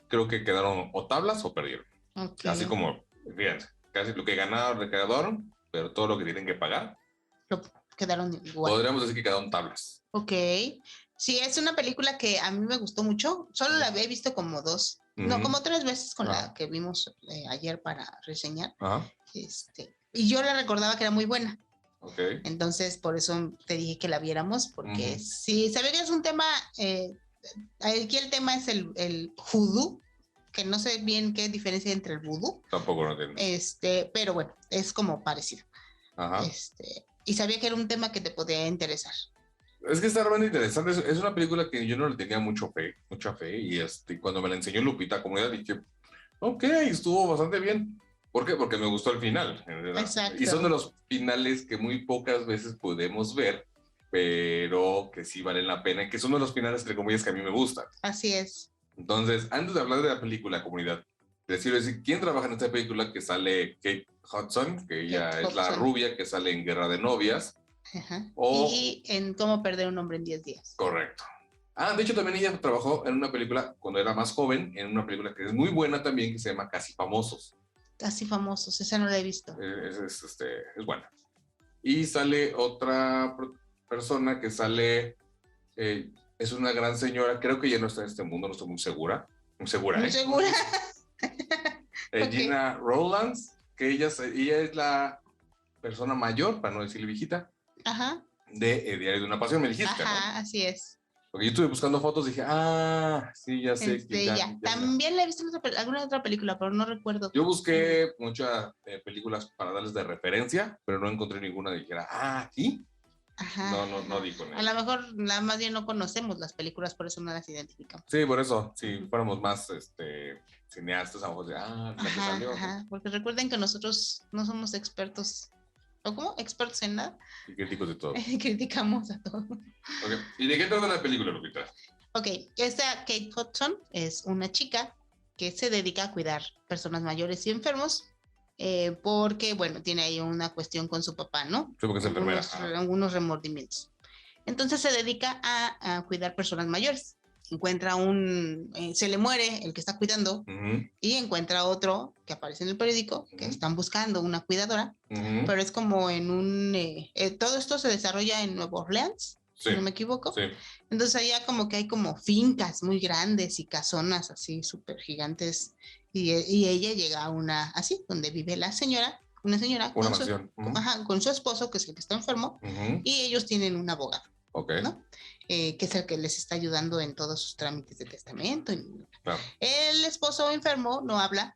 creo que quedaron o tablas o perdieron. Okay. Así como, fíjense, casi lo que ganaron, recaudaron, pero todo lo que tienen que pagar. Quedaron igual. Podríamos decir que quedaron tablas. Ok. Sí, es una película que a mí me gustó mucho. Solo la había visto como 2, no, como 3 veces con la que vimos ayer para reseñar. Y yo la recordaba que era muy buena. Okay. Entonces, por eso te dije que la viéramos, porque sí, sabía que es un tema, aquí el tema es el vudú, que no sé bien qué diferencia entre el vudú. Tampoco lo entiendo. Pero bueno, es como parecido. Ajá. Y sabía que era un tema que te podía interesar. Es que está realmente interesante. Es una película que yo no le tenía mucha fe, y cuando me la enseñó Lupita, como ya dije, ok, estuvo bastante bien. ¿Por qué? Porque me gustó el final. Exacto. Y son de los finales que muy pocas veces podemos ver, pero que sí valen la pena, y que son de los finales, entre comillas, que a mí me gustan. Así es. Entonces, antes de hablar de la película, comunidad, decir quién trabaja en esta película, que sale Kate Hudson, que ella es la rubia que sale en Guerra de Novias. Ajá. Y en Cómo perder un hombre en 10 días. Correcto. De hecho, también ella trabajó en una película, cuando era más joven, en una película que es muy buena también, que se llama Casi Famosos. Casi Famosos, esa no la he visto. Es buena. Y sale otra persona que sale, es una gran señora, creo que ya no está en este mundo, no estoy muy segura. Muy segura. Gina Rowlands, que ella es la persona mayor, para no decirle viejita, de Diario de una Pasión, me dijiste, ¿no? Así es. Porque yo estuve buscando fotos y dije, sí, ya sé. Ya también la he visto en alguna otra película, pero no recuerdo. Yo busqué muchas películas para darles de referencia, pero no encontré ninguna que dijera, ¿aquí? No dijo nada. A lo mejor nada más bien no conocemos las películas, por eso no las identificamos. Sí, por eso, si fuéramos más cineastas, a lo mejor la que salió. Porque recuerden que nosotros no somos expertos. ¿O cómo? ¿Expertos en nada? Y críticos de todo. Criticamos a todo. Okay. ¿Y de qué trata la película, Lupita? Ok, esta Kate Hudson es una chica que se dedica a cuidar personas mayores y enfermos porque, bueno, tiene ahí una cuestión con su papá, ¿no? Sí, porque es enfermera. Algunos remordimientos. Entonces se dedica a cuidar personas mayores. Encuentra se le muere el que está cuidando y encuentra otro que aparece en el periódico que están buscando una cuidadora, pero es como en todo esto se desarrolla en Nueva Orleans, si no me equivoco. Sí. Entonces allá como que hay como fincas muy grandes y casonas así súper gigantes y ella llega a una así, donde vive la señora una señora Una mansión. con su esposo, que es el que está enfermo, y ellos tienen un abogado, ¿no? Que es el que les está ayudando en todos sus trámites de testamento. Claro. El esposo enfermo no habla,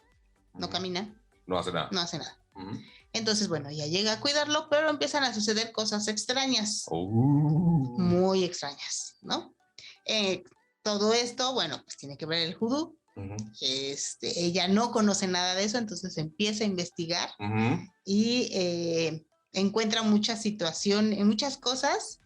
no camina. No hace nada. No hace nada. Entonces, bueno, ella llega a cuidarlo, pero empiezan a suceder cosas extrañas. Muy extrañas, ¿no? Todo esto, bueno, pues tiene que ver el vudú. Ella no conoce nada de eso, entonces empieza a investigar y encuentra muchas situaciones, muchas cosas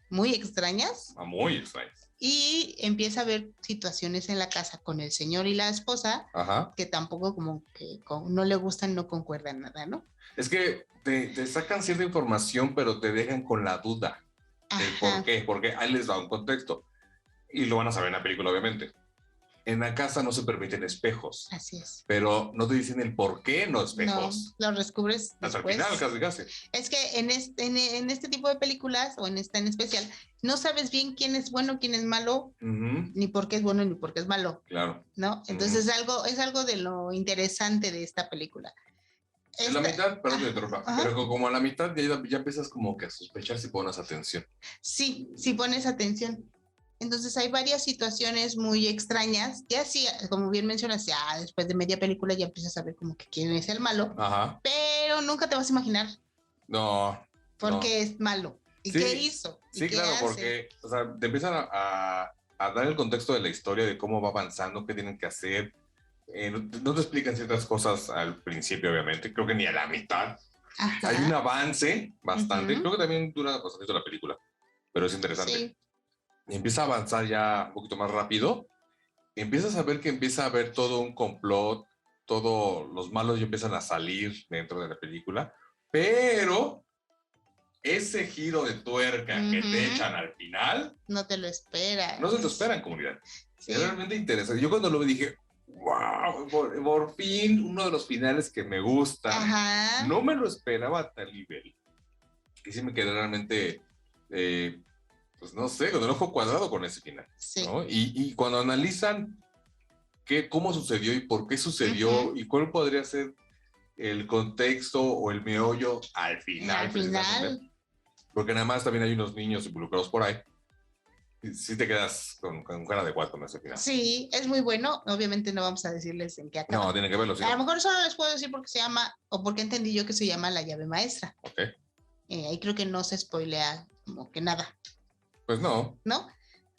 muy extrañas. Muy extrañas. Y empieza a ver situaciones en la casa con el señor y la esposa que tampoco como que no le gustan, no concuerdan nada, ¿no? Es que te sacan cierta información, pero te dejan con la duda del por qué, porque ahí les da un contexto. Y lo van a saber en la película, obviamente. En la casa no se permiten espejos. Así es. Pero no te dicen el por qué no espejos. No, lo descubres hasta después. el final, casi. Es que en este tipo de películas, o en esta en especial, no sabes bien quién es bueno, quién es malo, ni por qué es bueno, ni por qué es malo. Claro. ¿No? Entonces es algo de lo interesante de esta película. En la mitad, perdón, te interrumpa, pero como a la mitad ya empiezas como que a sospechar si pones atención. Sí pones atención. Entonces hay varias situaciones muy extrañas, ya sí, como bien mencionas, ya después de media película ya empiezas a ver como que quién es el malo, pero nunca te vas a imaginar. No. ¿Por qué es malo? ¿Y qué hizo? Sí, claro, porque o sea, te empiezan a dar el contexto de la historia, de cómo va avanzando, qué tienen que hacer. No te explican ciertas cosas al principio, obviamente, creo que ni a la mitad. Hay un avance bastante, creo que también dura bastante la película, pero es interesante. Sí. Y empieza a avanzar ya un poquito más rápido, empiezas a ver que empieza a haber todo un complot, todos los malos ya empiezan a salir dentro de la película, pero ese giro de tuerca que te echan al final, no te lo esperas. No se lo esperan, comunidad. Sí. Es realmente interesante. Yo cuando lo vi dije, wow, por fin uno de los finales que me gustan. No me lo esperaba a tal nivel. Y sí me quedé realmente, pues no sé, con el ojo cuadrado con ese final. Sí. ¿No? Y cuando analizan cómo sucedió y por qué sucedió y cuál podría ser el contexto o el meollo al final. Porque nada más también hay unos niños involucrados por ahí. Sí te quedas con cara de guato en ese final. Sí, es muy bueno. Obviamente no vamos a decirles en qué acaba. No, tienen que verlo. Sí. A lo mejor solo les puedo decir porque se llama, o porque entendí yo que se llama La llave maestra. Ok. Ahí creo que no se spoilea como que nada. Pues no. ¿No?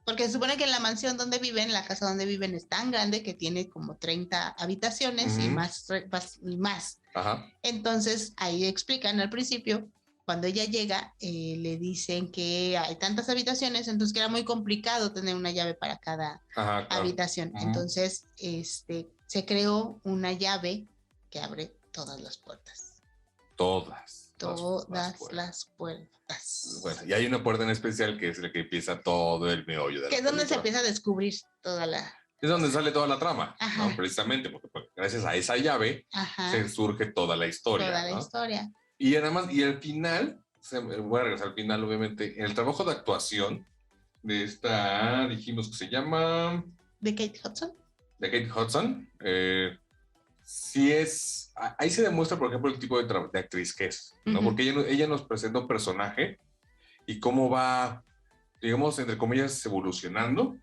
Porque se supone que en la mansión donde viven, la casa donde viven es tan grande que tiene como 30 habitaciones y más. Ajá. Entonces ahí explican al principio, cuando ella llega, le dicen que hay tantas habitaciones, entonces que era muy complicado tener una llave para cada habitación. Entonces se creó una llave que abre todas las puertas. Todas las puertas. Bueno, y hay una puerta en especial que es la que empieza todo el meollo de la película. Que es donde se empieza a descubrir toda la... Es donde sale toda la trama, ¿no? Precisamente, porque gracias a esa llave se surge toda la historia. Toda la historia. Y además, y al final, voy a regresar al final, obviamente, en el trabajo de actuación de esta, dijimos que se llama... ¿De Kate Hudson? De Kate Hudson. Sí es... Ahí se demuestra, por ejemplo, el tipo de actriz que es, ¿no? Porque ella nos presenta un personaje y cómo va, digamos, entre comillas, evolucionando.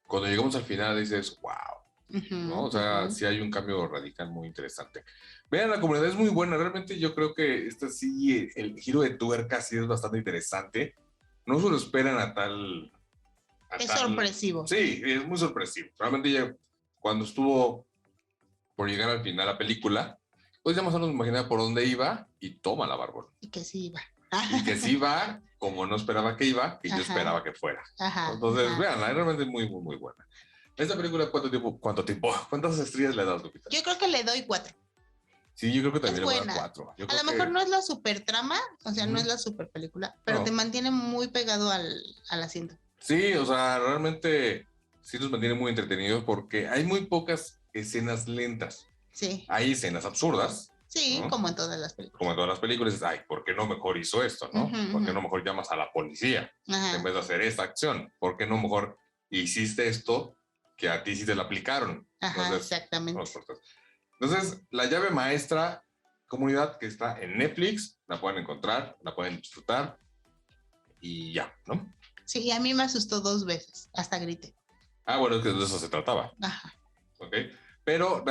Cuando llegamos al final dices, wow, ¿no? O sea, sí hay un cambio radical muy interesante. Vean, la comunidad es muy buena. Realmente yo creo que sí, el giro de tuerca sí es bastante interesante. No se lo esperan a tal... sorpresivo. Sí, es muy sorpresivo. Realmente ya cuando estuvo por llegar al final la película, pues ya más o menos me imaginaba por dónde iba y toma la Bárbara. Y que sí iba. Y que sí iba, como no esperaba que iba, que yo esperaba que fuera. Entonces, veanla, realmente es muy, muy, muy buena. ¿Esta película cuánto tiempo? ¿Cuántas estrellas le das, Lupita? Yo creo que le doy 4. Sí, yo creo que también le voy a dar 4. A lo mejor no es la super trama, o sea, no es la super película, pero te mantiene muy pegado al asiento. Sí, o sea, realmente sí nos mantiene muy entretenidos porque hay muy pocas escenas lentas. Sí. Hay escenas absurdas. Sí, ¿no? Como en todas las películas. Como en todas las películas, ay, ¿por qué no mejor hizo esto, no? ¿Por qué no mejor llamas a la policía en vez de hacer esta acción? ¿Por qué no mejor hiciste esto que a ti sí te la aplicaron? Entonces, exactamente. Entonces, la llave maestra, Comunidad, que está en Netflix, la pueden encontrar, la pueden disfrutar y ya, ¿no? Sí, a mí me asustó 2 veces, hasta grité. Bueno, es que de eso se trataba. Ajá. ¿Ok? Pero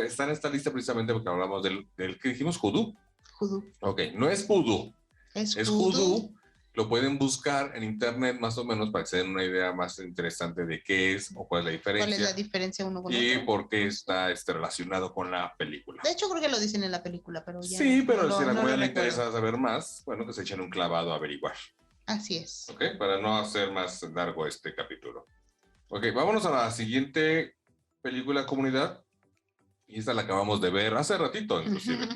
está en esta lista precisamente porque hablamos del que dijimos, Hoodoo. Hoodoo. Ok, no es Voodoo, Es Hoodoo. Lo pueden buscar en internet más o menos para que se den una idea más interesante de qué es o cuál es la diferencia. ¿Cuál es la diferencia uno con y otro? por qué está relacionado con la película. De hecho, creo que lo dicen en la película, pero ya. Sí, pero si a la no comunidad le interesa saber más, bueno, que se echen un clavado a averiguar. Así es. Ok, para no hacer más largo este capítulo. Ok, vámonos a la siguiente película, comunidad. Y esta la acabamos de ver hace ratito, inclusive.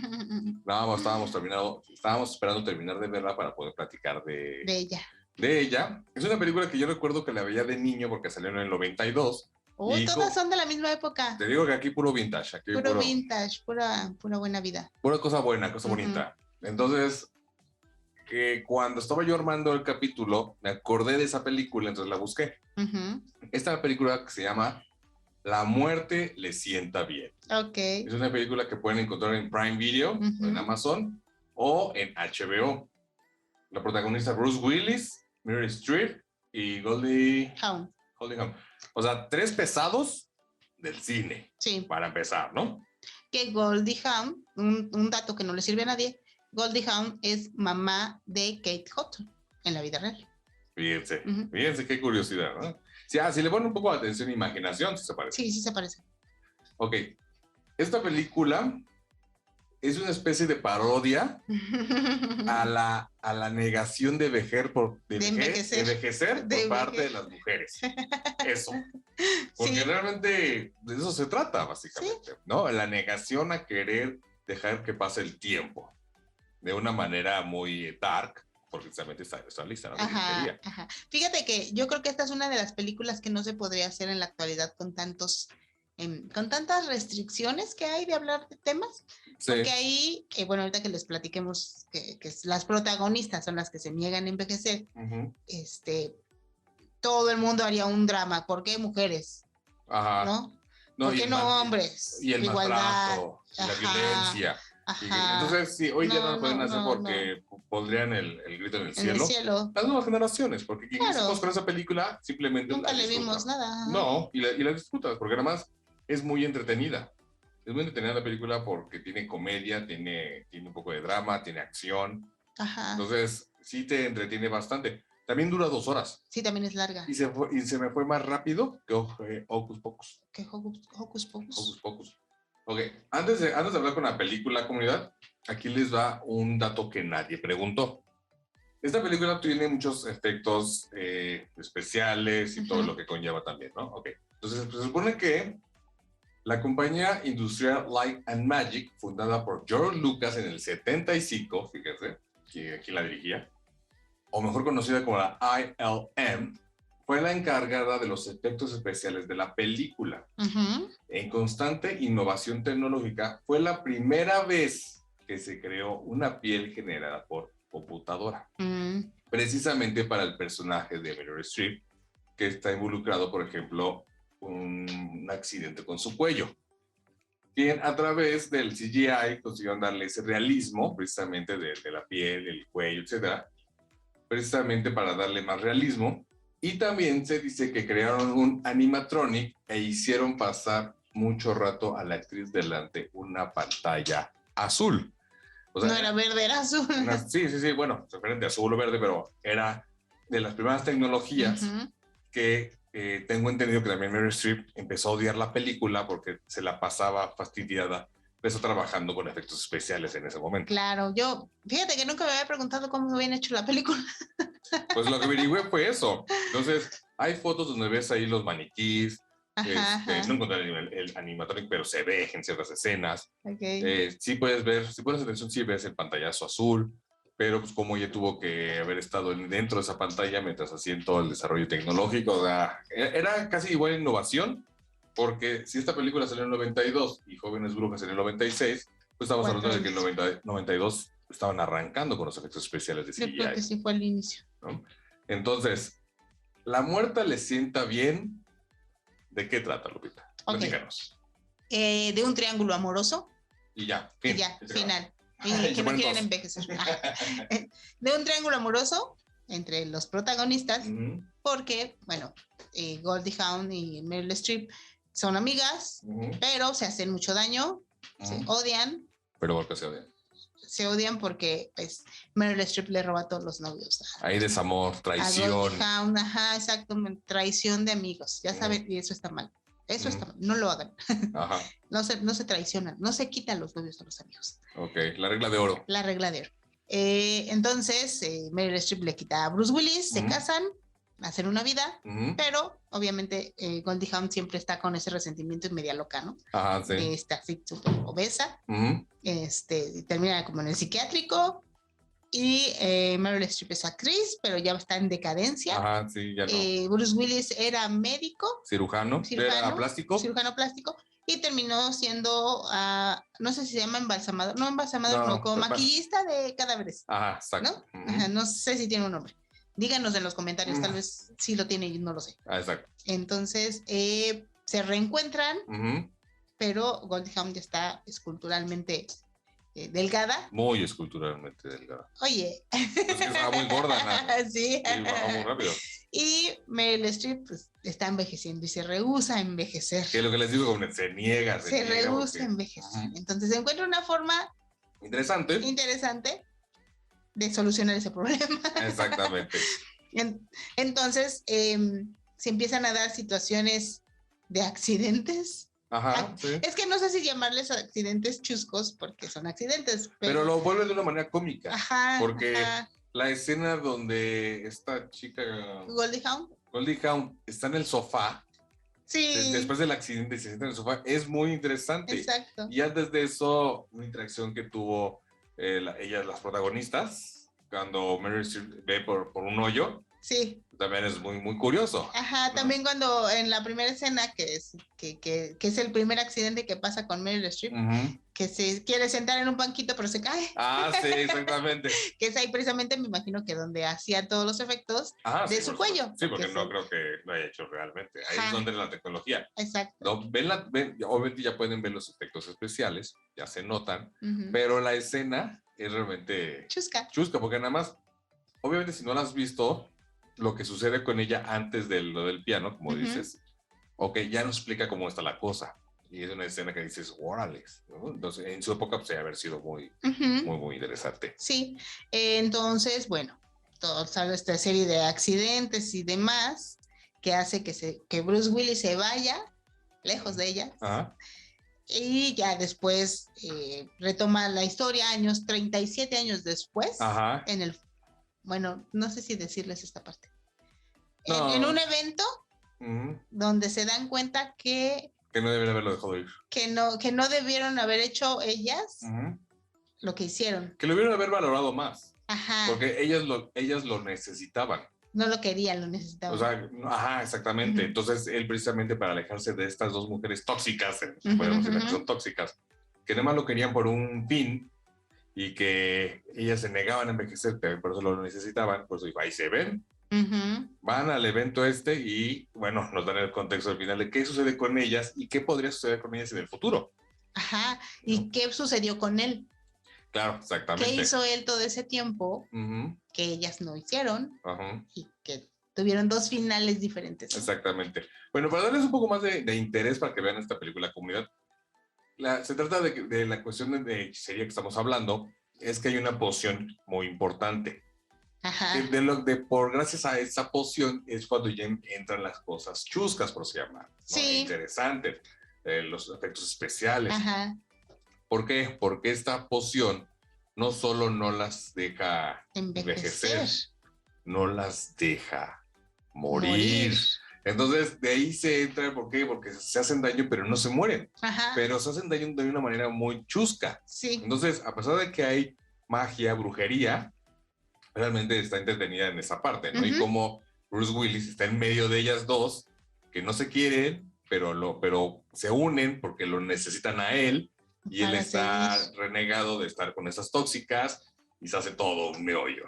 Estábamos esperando terminar de verla para poder platicar de ella. Es una película que yo recuerdo que la veía de niño porque salió en el 92. Y todas son de la misma época. Te digo que aquí puro vintage. Aquí puro vintage, pura buena vida. Pura cosa buena, cosa bonita. Entonces, cuando estaba yo armando el capítulo, me acordé de esa película, entonces la busqué. Esta película que se llama La muerte le sienta bien. Ok. Es una película que pueden encontrar en Prime Video, o en Amazon, o en HBO. La protagonista Bruce Willis, Meryl Streep y Goldie Hawn. O sea, 3 pesados del cine. Sí. Para empezar, ¿no? Que Goldie Hawn, un dato que no le sirve a nadie, Goldie Hawn es mamá de Kate Hudson en la vida real. Fíjense, fíjense qué curiosidad, ¿no? Sí, si le ponen un poco de atención e imaginación, sí se parece. Sí, sí se parece. Ok, esta película es una especie de parodia a la negación de envejecer por parte de las mujeres. Eso. Porque realmente de eso se trata, básicamente, ¿no? La negación a querer dejar que pase el tiempo de una manera muy dark, porque precisamente está lista, ¿no? Ajá. Fíjate que yo creo que esta es una de las películas que no se podría hacer en la actualidad con tantas restricciones que hay de hablar de temas. Sí. Porque ahí, bueno, ahorita que les platiquemos que las protagonistas son las que se niegan a envejecer, todo el mundo haría un drama. ¿Por qué mujeres? Ajá. ¿No? ¿Por qué no hombres? Y el maltrato, y la violencia. Entonces, sí, hoy ya no lo pueden hacer porque pondrían el grito en el cielo. Las nuevas generaciones, porque quien hicimos con esa película simplemente nunca le vimos nada. No, y la disfrutas, porque además es muy entretenida. Es muy entretenida la película porque tiene comedia, tiene un poco de drama, tiene acción. Ajá. Entonces, sí te entretiene bastante. También dura 2 horas. Sí, también es larga. Y se me fue más rápido que Hocus Pocus. ¿Qué Hocus Pocus? Hocus Pocus. Ok, antes de hablar con la película, comunidad, aquí les va un dato que nadie preguntó. Esta película tiene muchos efectos especiales y todo lo que conlleva también, ¿no? Ok, entonces pues, se supone que la compañía industrial Light and Magic, fundada por George Lucas en el 75, fíjense, que aquí la dirigía, o mejor conocida como la ILM, fue la encargada de los efectos especiales de la película. En constante innovación tecnológica, fue la primera vez que se creó una piel generada por computadora. Precisamente para el personaje de Meryl Streep, que está involucrado, por ejemplo, un accidente con su cuello. Quien a través del CGI consiguieron darle ese realismo, precisamente de la piel, el cuello, etcétera, precisamente para darle más realismo. Y también se dice que crearon un animatronic e hicieron pasar mucho rato a la actriz delante una pantalla azul. O sea, no era verde, era azul. Sí, bueno, diferente azul o verde, pero era de las primeras tecnologías que tengo entendido que también Meryl Streep empezó a odiar la película porque se la pasaba fastidiada. Empezó trabajando con efectos especiales en ese momento. Claro, fíjate que nunca me había preguntado cómo habían hecho la película. Pues lo que averigüé fue eso. Entonces, hay fotos donde ves ahí los maniquís. No encontré el animatronic, pero se ve en ciertas escenas. Sí puedes ver, si pones atención, sí ves el pantallazo azul, pero pues como ella tuvo que haber estado dentro de esa pantalla mientras hacían todo el desarrollo tecnológico, o sea, era casi igual innovación, porque si esta película salió en el 92 y Jóvenes Brujas en el 96, pues estamos hablando de que en el 92 estaban arrancando con los efectos especiales de CGI. Yo creo que sí fue el inicio. ¿No? Entonces, La muerte le sienta bien. ¿De qué trata, Lupita? Platícanos. De un triángulo amoroso. Y ya, final. y que no quieren envejecer. De un triángulo amoroso entre los protagonistas, porque, bueno, Goldie Hawn y Meryl Streep son amigas, pero se hacen mucho daño, se odian. Pero ¿por qué se odian? Se odian porque pues, Meryl Streep le roba a todos los novios. Hay desamor, traición. Ajá, exacto, traición de amigos. Ya saben, y eso está mal. Eso está mal, no lo hagan. Ajá. No se traicionan, no se quitan los novios a los amigos. Ok, la regla de oro. La regla de oro. Entonces, Meryl Streep le quita a Bruce Willis, se casan, hacen una vida, pero obviamente Goldie Hawn siempre está con ese resentimiento y media loca, ¿no? Ajá, sí. Está así súper obesa, termina como en el psiquiátrico y Meryl Streep es actriz, pero ya está en decadencia. Ajá, sí, ya no. Bruce Willis era médico. Cirujano plástico. Cirujano plástico. Y terminó siendo, no sé si se llama embalsamador, no, como maquillista de cadáveres. Ajá, exacto. ¿No? Ajá, no sé si tiene un nombre. Díganos en los comentarios, tal vez sí lo tiene y no lo sé. Exacto. Entonces, se reencuentran, pero Goldie Hawn ya está esculturalmente delgada. Muy esculturalmente delgada. Oye. Es que estaba muy gorda, ¿no? Sí. Y bajó muy rápido. Y Meryl Streep pues, está envejeciendo y se rehúsa a envejecer. Que es lo que les digo, como se niega. Se rehúsa a envejecer. Entonces se encuentra una forma interesante de solucionar ese problema. Exactamente. Entonces se empiezan a dar situaciones de accidentes. Ajá, sí. Es que no sé si llamarles accidentes chuscos porque son accidentes. Pero lo vuelve de una manera cómica. Ajá. Porque la escena donde esta chica Goldie Hawn está en el sofá. Sí. Después del accidente se sienta en el sofá. Es muy interesante. Exacto. Y antes de eso, una interacción que tuvo ellas, las protagonistas, cuando Meryl Streep ve por un hoyo. Sí. También es muy, muy curioso. Ajá, ¿no? También cuando en la primera escena, que es el primer accidente que pasa con Meryl Streep, que se quiere sentar en un banquito pero se cae. Sí, exactamente. Que es ahí precisamente, me imagino que donde hacía todos los efectos de su cuello. Sí, porque no creo que lo haya hecho realmente. Ahí es donde la tecnología. Exacto. No, obviamente ya pueden ver los efectos especiales, ya se notan, pero la escena es realmente chusca, porque nada más, obviamente si no la has visto, lo que sucede con ella antes de lo del piano, como dices, ya nos explica cómo está la cosa. Y es una escena que dices, órale, ¿no? Entonces, en su época, pues, debe haber sido muy, muy, muy interesante. Sí, entonces, bueno, sale esta serie de accidentes y demás que hace que Bruce Willis se vaya lejos de ella. Ajá. Y ya después retoma la historia 37 años después, bueno, no sé si decirles esta parte. No. En un evento donde se dan cuenta que no debieron haberlo dejado ir. Que no debieron haber hecho ellas lo que hicieron. Que lo debieron haber valorado más. Ajá. Porque ellas lo necesitaban. No lo querían, lo necesitaban. O sea, exactamente. Entonces, él precisamente para alejarse de estas dos mujeres tóxicas, podemos decir que son tóxicas, que además lo querían por un fin, y que ellas se negaban a envejecer, por eso lo necesitaban, por eso dijo, ahí se ven, van al evento y bueno, nos dan el contexto al final de qué sucede con ellas y qué podría suceder con ellas en el futuro. Ajá, ¿y qué sucedió con él? Claro, exactamente. ¿Qué hizo él todo ese tiempo que ellas no hicieron y que tuvieron dos finales diferentes? ¿No? Exactamente. Bueno, para darles un poco más de interés para que vean esta película, comunidad, se trata de la cuestión de hechicería que estamos hablando, es que hay una poción muy importante. Ajá. Gracias a esa poción es cuando ya entran las cosas chuscas, por se llama. Sí. Interesantes, los efectos especiales. Ajá. ¿Por qué? Porque esta poción no solo no las deja envejecer, no las deja morir. Entonces, de ahí se entra, ¿por qué? Porque se hacen daño, pero no se mueren. Ajá. Pero se hacen daño de una manera muy chusca. Sí. Entonces, a pesar de que hay magia, brujería, realmente está entretenida en esa parte, ¿no? Y como Bruce Willis está en medio de ellas dos, que no se quieren, pero se unen porque lo necesitan a él, y él está renegado de estar con esas tóxicas, y se hace todo un meollo.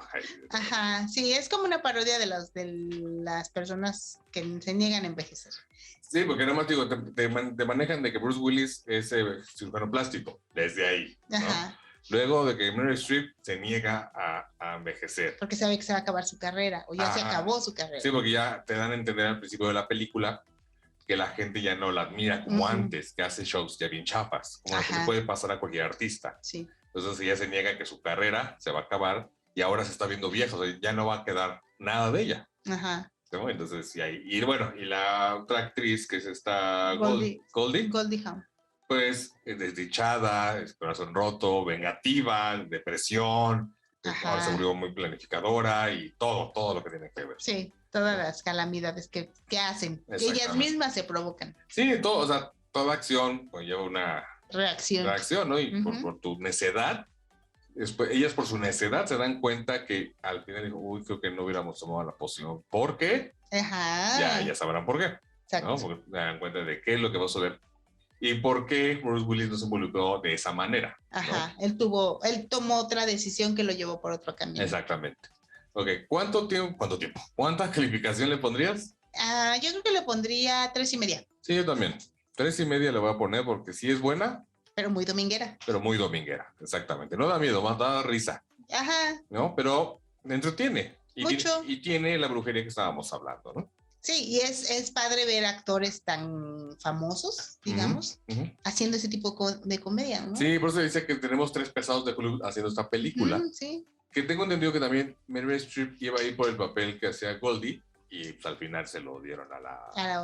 Ajá, sí, es como una parodia de las personas que se niegan a envejecer. Sí, porque nada más digo, te manejan de que Bruce Willis es cirujano plástico, desde ahí, ¿no? Ajá. Luego de que Meryl Streep se niega a envejecer. Porque sabe que se va a acabar su carrera, o ya se acabó su carrera. Sí, porque ya te dan a entender al principio de la película que la gente ya no la admira como antes, que hace shows ya bien chafas, como lo que le puede pasar a cualquier artista. Sí. Entonces ella se niega que su carrera se va a acabar y ahora se está viendo vieja, o sea, ya no va a quedar nada de ella. Ajá. ¿No? Entonces, y bueno, y la otra actriz que es esta Goldie Hawn, pues desdichada, corazón roto, vengativa, depresión, ahora se volvió muy planificadora y todo lo que tiene que ver. Sí, todas las calamidades que hacen, que ellas mismas se provocan. Sí, todo, o sea, toda acción conlleva una reacción, ¿no? Y por tu necedad, ellas por su necedad se dan cuenta que al final dijo, uy, creo que no hubiéramos tomado la poción. ¿Por qué? Ya sabrán por qué. Exacto. ¿No? Porque se dan cuenta de qué es lo que va a suceder. ¿Y por qué Bruce Willis no se involucró de esa manera? Ajá, ¿no? Él tomó otra decisión que lo llevó por otro camino. Exactamente. Ok, ¿cuánto tiempo? ¿Cuánta calificación le pondrías? Yo creo que le pondría 3.5. Sí, yo también. 3.5 le voy a poner porque sí es buena. Pero muy dominguera. Exactamente. No da miedo, más da risa. Ajá. ¿No? Pero entretiene. Mucho. Y tiene la brujería que estábamos hablando, ¿no? Sí, y es padre ver actores tan famosos, digamos, haciendo ese tipo de comedia, ¿no? Sí, por eso dice que tenemos 3 pesados de Hollywood haciendo esta película. Sí. Que tengo entendido que también Meryl Streep iba a ir por el papel que hacía Goldie y pues, al final se lo dieron a la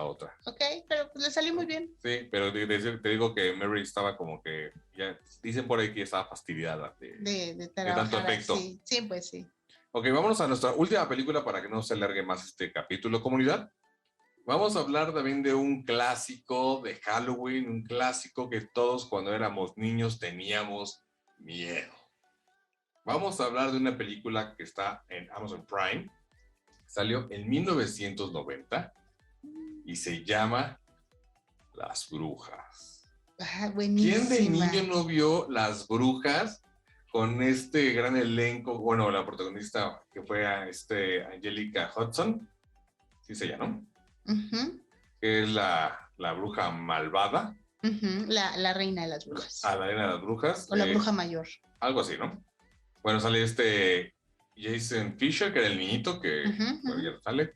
otra. Ok, pero pues le salió muy bien. Sí, pero te digo que Meryl estaba como que, ya dicen por ahí que estaba fastidiada de tanto efecto. Sí, pues sí. Ok, vámonos a nuestra última película para que no se alargue más este capítulo, comunidad. Vamos a hablar también de un clásico de Halloween, un clásico que todos cuando éramos niños teníamos miedo. Vamos a hablar de una película que está en Amazon Prime. Salió en 1990 y se llama Las Brujas. Buenísima. ¿Quién de niño no vio Las Brujas con este gran elenco? Bueno, la protagonista que fue Angelica Hudson, sí se llama, ¿no? Que es la bruja malvada. La reina de las brujas. La reina de las brujas. O la bruja mayor. Algo así, ¿no? Bueno, sale Jason Fisher, que era el niñito, que bueno, ya no sale.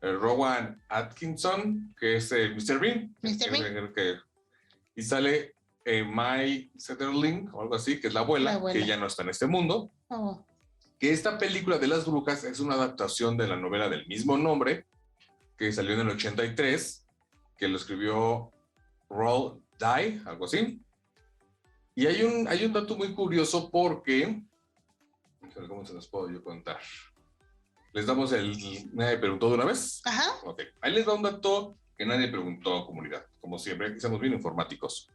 Rowan Atkinson, que es Mr. Bean. Y sale Mai Zetterling, o algo así, que es la abuela, que ya no está en este mundo. Que esta película de las brujas es una adaptación de la novela del mismo nombre, que salió en el 83, que lo escribió Roald Dahl, algo así. Y hay un dato muy curioso porque... ¿Cómo se los puedo yo contar? ¿Les damos nadie preguntó de una vez? Ajá. Ok, ahí les da un dato que nadie preguntó, comunidad. Como siempre, aquí somos bien informáticos.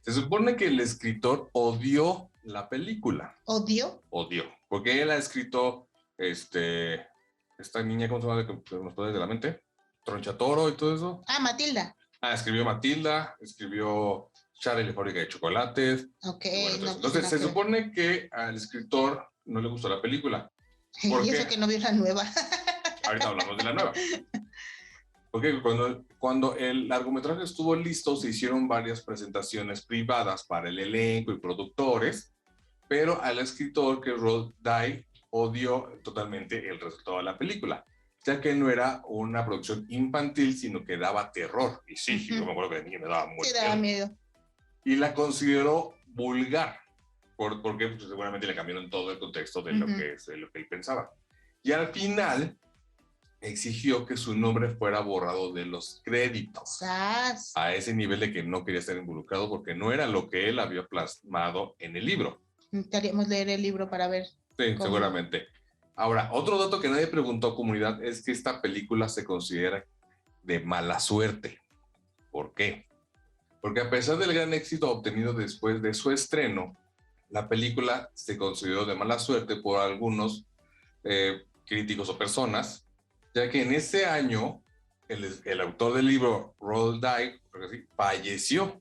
Se supone que el escritor odió la película. ¿Odió? Odió. Porque él ha escrito, esta niña, ¿cómo se llama? Que nos puede de la mente. Tronchatoro y todo eso. Matilda. Escribió Matilda, escribió Charlie y la fábrica de chocolates. Ok. Bueno, entonces se supone que al escritor no le gustó la película. Y eso que no vio la nueva. Ahorita hablamos de la nueva. Porque cuando el largometraje estuvo listo, se hicieron varias presentaciones privadas para el elenco y productores, pero al escritor, que es Roald Dahl, odió totalmente el resultado de la película, ya que no era una producción infantil, sino que daba terror. Y sí, yo me acuerdo que de niño me daba mucho miedo. Sí, daba miedo. Y la consideró vulgar. Porque pues, seguramente le cambiaron todo el contexto de lo que él pensaba. Y al final exigió que su nombre fuera borrado de los créditos. A ese nivel de que no quería estar involucrado porque no era lo que él había plasmado en el libro. Necesitaríamos leer el libro para ver. Sí, seguramente. Ahora, otro dato que nadie preguntó, comunidad, es que esta película se considera de mala suerte. ¿Por qué? Porque a pesar del gran éxito obtenido después de su estreno, la película se consideró de mala suerte por algunos críticos o personas, ya que en ese año el autor del libro, Roald Dahl, falleció.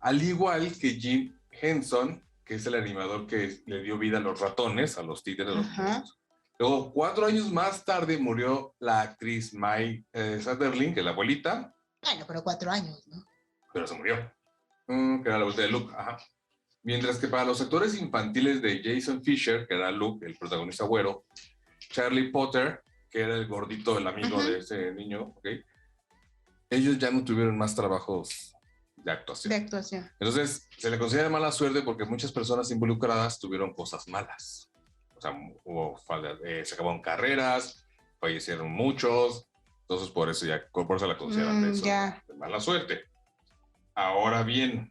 Al igual que Jim Henson, que es el animador que le dio vida a los ratones, a los títeres, a los monstruos. Luego, 4 años más tarde, murió la actriz Mai Zetterling, que es la abuelita. Bueno, pero 4 años, ¿no? Pero se murió. Que era la abuelita de Luke, ajá. Mientras que para los actores infantiles de Jason Fisher, que era Luke, el protagonista güero, Charlie Potter, que era el gordito, el amigo de ese niño, ¿ok? Ellos ya no tuvieron más trabajos de actuación. De actuación. Entonces, se le considera mala suerte porque muchas personas involucradas tuvieron cosas malas. O sea, se acabaron carreras, fallecieron muchos, entonces por eso la consideran de eso, de mala suerte. Ahora bien,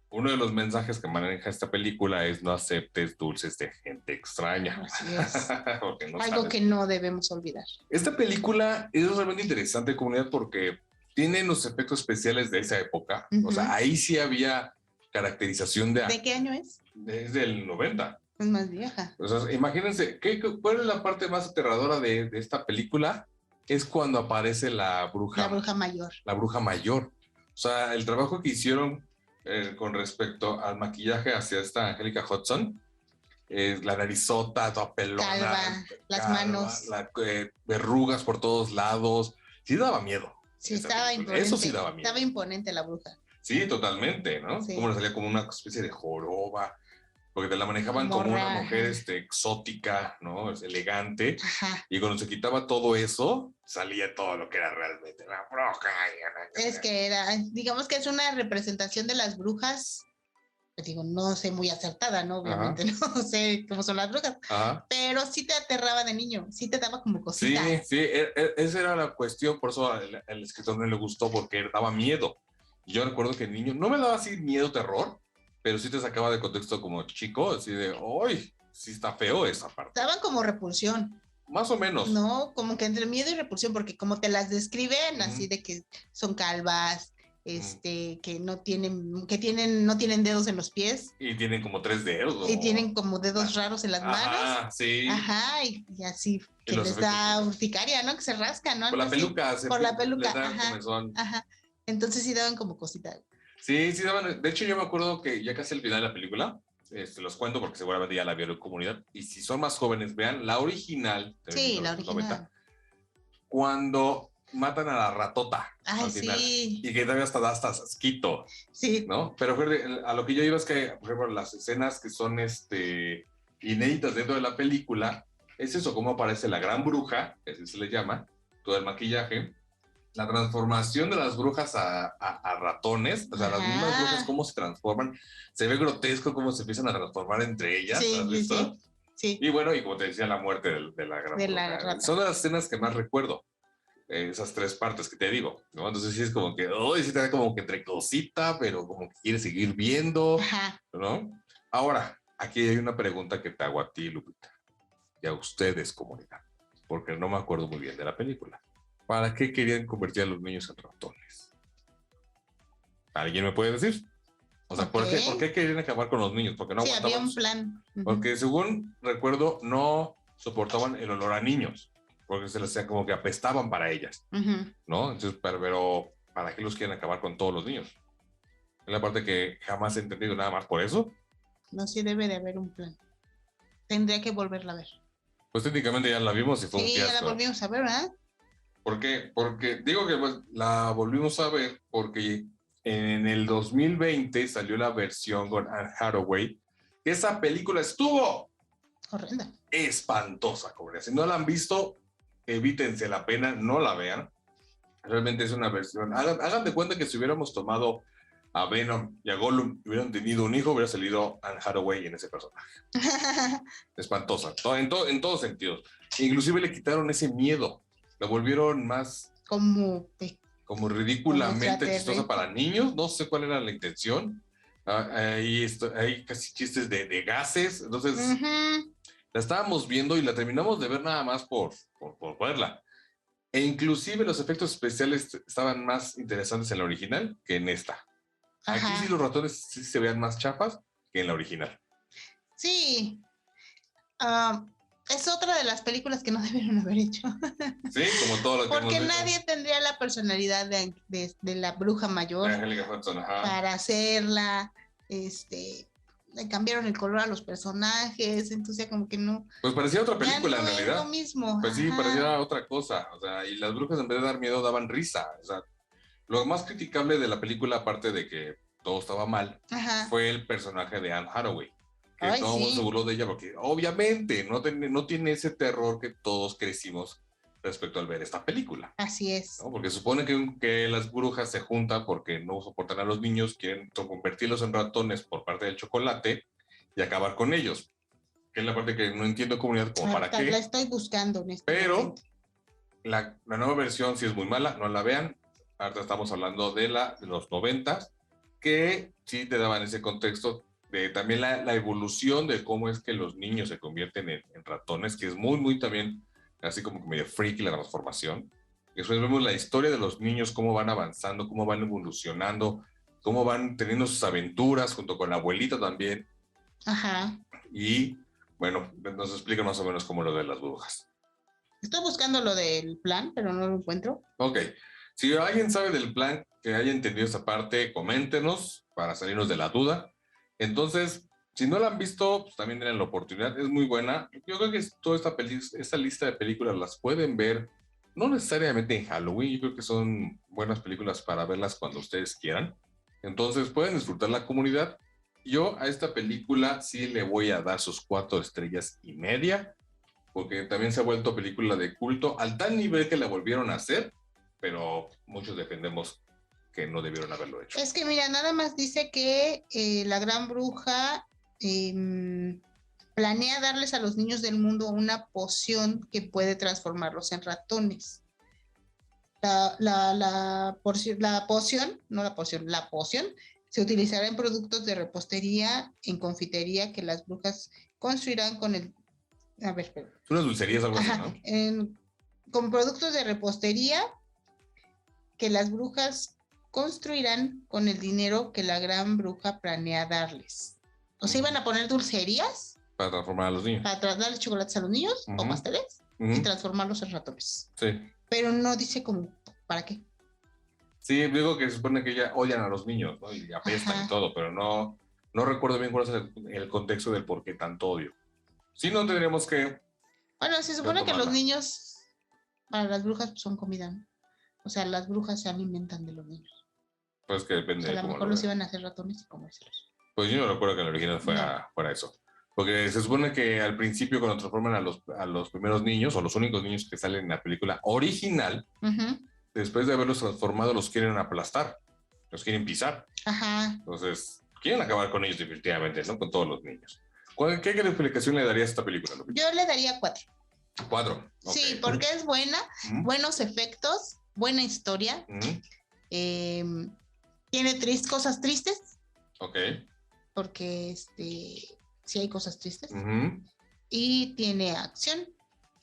uno de los mensajes que maneja esta película es no aceptes dulces de gente extraña. Así es. No Algo sabes. que no debemos olvidar. Esta película es realmente interesante, comunidad, porque tiene los efectos especiales de esa época. O sea, ahí sí había caracterización de... ¿De qué año es? Es del 90. Es más vieja. O sea, imagínense, ¿cuál es la parte más aterradora de esta película? Es cuando aparece la bruja. La bruja mayor. La bruja mayor. O sea, el trabajo que hicieron con respecto al maquillaje hacia esta Angélica Hudson, la narizota, toda pelona, calva, las manos, verrugas por todos lados. Sí daba miedo. Sí, estaba imponente. Eso sí daba miedo. Estaba imponente la bruja. Sí, totalmente, ¿no? Sí. Como le salía como una especie de joroba, porque te la manejaban como una mujer exótica, ¿no? Es elegante. Ajá. Y cuando se quitaba todo eso, salía todo lo que era realmente la bruja. Es que era, digamos que es una representación de las brujas, digo, no sé, muy acertada, ¿no? Obviamente no sé cómo son las brujas, pero sí te aterraba de niño, sí te daba como cositas. Sí, esa era la cuestión, por eso al escritor no le gustó, porque daba miedo. Yo recuerdo que el niño, no me daba así miedo, terror, pero sí te sacaba de contexto como chico, así de, ¡ay! Sí está feo esa parte. Daban como repulsión. Más o menos. No, como que entre miedo y repulsión, porque como te las describen, así de que son calvas, que no tienen dedos en los pies. Y tienen como 3 dedos. Y tienen como dedos raros en las manos. Sí. Ajá, y así, que les da urticaria, ¿no? Que se rascan, ¿no? Por la peluca. Por la peluca, ajá. Entonces sí daban como cositas. Sí daban. De hecho, yo me acuerdo que ya casi al final de la película, los cuento porque seguramente ya la vieron en comunidad, y si son más jóvenes, vean la original. Sí, la original. 90, cuando matan a la ratota. Ay, sí. Y que todavía hasta da asquito. Sí. ¿No? Pero a lo que yo iba es que, por ejemplo, las escenas que son inéditas dentro de la película, es eso, cómo aparece la gran bruja, así se le llama, todo el maquillaje, la transformación de las brujas a ratones, o sea, las mismas brujas, cómo se transforman, se ve grotesco cómo se empiezan a transformar entre ellas, ¿has visto? Sí. Y bueno, y como te decía, la muerte de la gran bruja. Son las escenas que más recuerdo, esas 3 partes que te digo, ¿no? Entonces sí es como que, sí te da como que entre cosita, pero como que quieres seguir viendo, ¿no? Ahora, aquí hay una pregunta que te hago a ti, Lupita, y a ustedes, comunidad, porque no me acuerdo muy bien de la película. ¿Para qué querían convertir a los niños en ratones? ¿Alguien me puede decir? O sea, ¿por qué querían acabar con los niños? Porque no aguantaban. Había un plan. Porque según recuerdo, no soportaban el olor a niños, porque se les hacía como que apestaban para ellas, ¿no? Entonces, pero ¿para qué los quieren acabar con todos los niños? Es la parte que jamás he entendido nada más por eso. No, sí debe de haber un plan. Tendría que volverla a ver. Pues técnicamente ya la vimos y fue un fiasco. Sí, ya la volvimos a ver, ¿verdad? ¿Por qué? Porque digo que pues, la volvimos a ver porque en el 2020 salió la versión con Anne Hathaway. Esa película estuvo horrenda, espantosa, comunidad. Si no la han visto, evítense la pena, no la vean. Realmente es una versión. Hagan de cuenta que si hubiéramos tomado a Venom y a Gollum y hubieran tenido un hijo, hubiera salido Anne Hathaway en ese personaje. Espantosa, en todos sentidos. Inclusive le quitaron ese miedo. La volvieron más como ridículamente chistosa para niños. No sé cuál era la intención. Hay casi chistes de gases. Entonces, la estábamos viendo y la terminamos de ver nada más por verla. E inclusive los efectos especiales estaban más interesantes en la original que en esta. Aquí sí los ratones sí se vean más chafas que en la original. Sí. Es otra de las películas que no debieron haber hecho. Sí, como todo lo que porque nadie tendría la personalidad de la bruja mayor para hacerla. Le cambiaron el color a los personajes, entonces como que no. Pues parecía otra película ya no en realidad. Es lo mismo. Pues sí, parecía otra cosa. O sea, y las brujas en vez de dar miedo daban risa. O sea, lo más criticable de la película, aparte de que todo estaba mal, Ajá. fue el personaje de Anne Hathaway. Que Ay, todo el mundo sí. se burló de ella porque obviamente no tiene ese terror que todos crecimos respecto al ver esta película, Así es. ¿no? Porque supone que las brujas se juntan porque no soportan a los niños, quieren convertirlos en ratones por parte del chocolate y acabar con ellos. Que es la parte que no entiendo, comunidad, como para Ahorita la qué. estoy buscando en este Pero momento. la nueva versión sí es muy mala, no la vean. Ahorita estamos hablando de los 90, que sí te daban ese contexto de también la evolución de cómo es que los niños se convierten en ratones, que es muy, muy también así como que medio freaky la transformación. Después vemos la historia de los niños, cómo van avanzando, cómo van evolucionando, cómo van teniendo sus aventuras junto con la abuelita también. Ajá. Y bueno, nos explica más o menos cómo lo de las brujas. Estoy buscando lo del plan, pero no lo encuentro. Ok, si alguien sabe del plan, que haya entendido esa parte, coméntenos para salirnos de la duda. Entonces, si no la han visto, pues también tienen la oportunidad, es muy buena. Yo creo que toda esta lista de películas las pueden ver, no necesariamente en Halloween, yo creo que son buenas películas para verlas cuando ustedes quieran. Entonces, pueden disfrutar la comunidad. Yo a esta película sí le voy a dar sus 4 estrellas y media, porque también se ha vuelto película de culto al tal nivel que la volvieron a hacer, pero muchos defendemos que no debieron haberlo hecho. Es que mira, nada más dice que la gran bruja planea darles a los niños del mundo una poción que puede transformarlos en ratones. La poción se utilizará en productos de repostería, en confitería que las brujas construirán con el... A ver, espera. Unas dulcerías, algo así, ¿no? Con productos de repostería que las brujas construirán con el dinero que la gran bruja planea darles. O sea, iban a poner dulcerías para transformar a los niños. Para darles chocolates a los niños o pasteles y transformarlos en ratones. Sí. Pero no dice cómo, ¿para qué? Sí, digo que se supone que ya odian a los niños, ¿no? Y apestan y todo, pero no recuerdo bien cuál es el contexto del por qué tanto odio. Sí, no tendríamos que... Bueno, se supone que los niños, para las brujas, son comida, ¿no? O sea, las brujas se alimentan de los niños. Pues que depende. O sea, a lo mejor los iban a hacer ratones y comérselos. Pues yo no recuerdo que en el original fuera eso. Porque se supone que al principio cuando transforman a los primeros niños, o los únicos niños que salen en la película original, después de haberlos transformado los quieren aplastar, los quieren pisar. Ajá. Entonces, quieren acabar con ellos definitivamente, ¿no? Con todos los niños. ¿Qué calificación le darías a esta película, Lupita? Yo le daría 4. 4. Okay. Sí, porque es buena, buenos efectos, buena historia. Tiene cosas tristes. Ok. Porque sí hay cosas tristes. Y tiene acción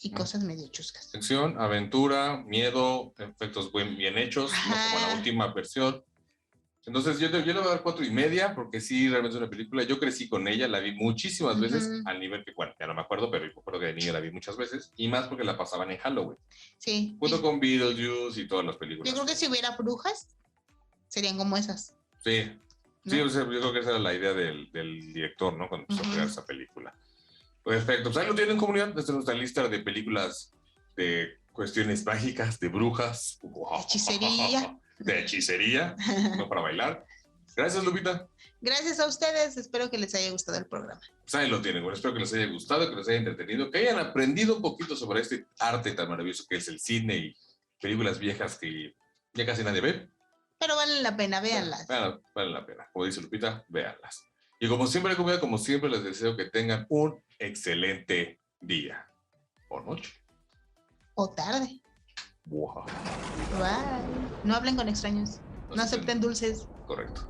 y cosas medio chuscas. Acción, aventura, miedo, efectos bien hechos, no como la última versión. Entonces yo le voy a dar 4.5 porque sí, realmente es una película. Yo crecí con ella, la vi muchísimas veces, al nivel que, bueno, ya no me acuerdo, pero yo recuerdo que de niño la vi muchas veces, y más porque la pasaban en Halloween. Sí. Junto con Beetlejuice y todas las películas. Yo creo que si hubiera brujas, serían como esas. Sí. ¿No? Sí, o sea, yo creo que esa era la idea del director, ¿no? Cuando empezó a crear esa película. Perfecto. Pues ahí lo tienen, comunidad. Esta es nuestra lista de películas de cuestiones mágicas, de brujas. Hechicería. De hechicería, no para bailar. Gracias, Lupita. Gracias a ustedes. Espero que les haya gustado el programa. Pues ahí lo tienen. Bueno, espero que les haya gustado, que les haya entretenido, que hayan aprendido un poquito sobre este arte tan maravilloso que es el cine y películas viejas que ya casi nadie ve. Pero valen la pena, véanlas. Vale la pena. Como dice Lupita, véanlas. Y como siempre, comunidad, como siempre, les deseo que tengan un excelente día. O noche. O tarde. Wow. Bye. No hablen con extraños. No acepten dulces. Correcto.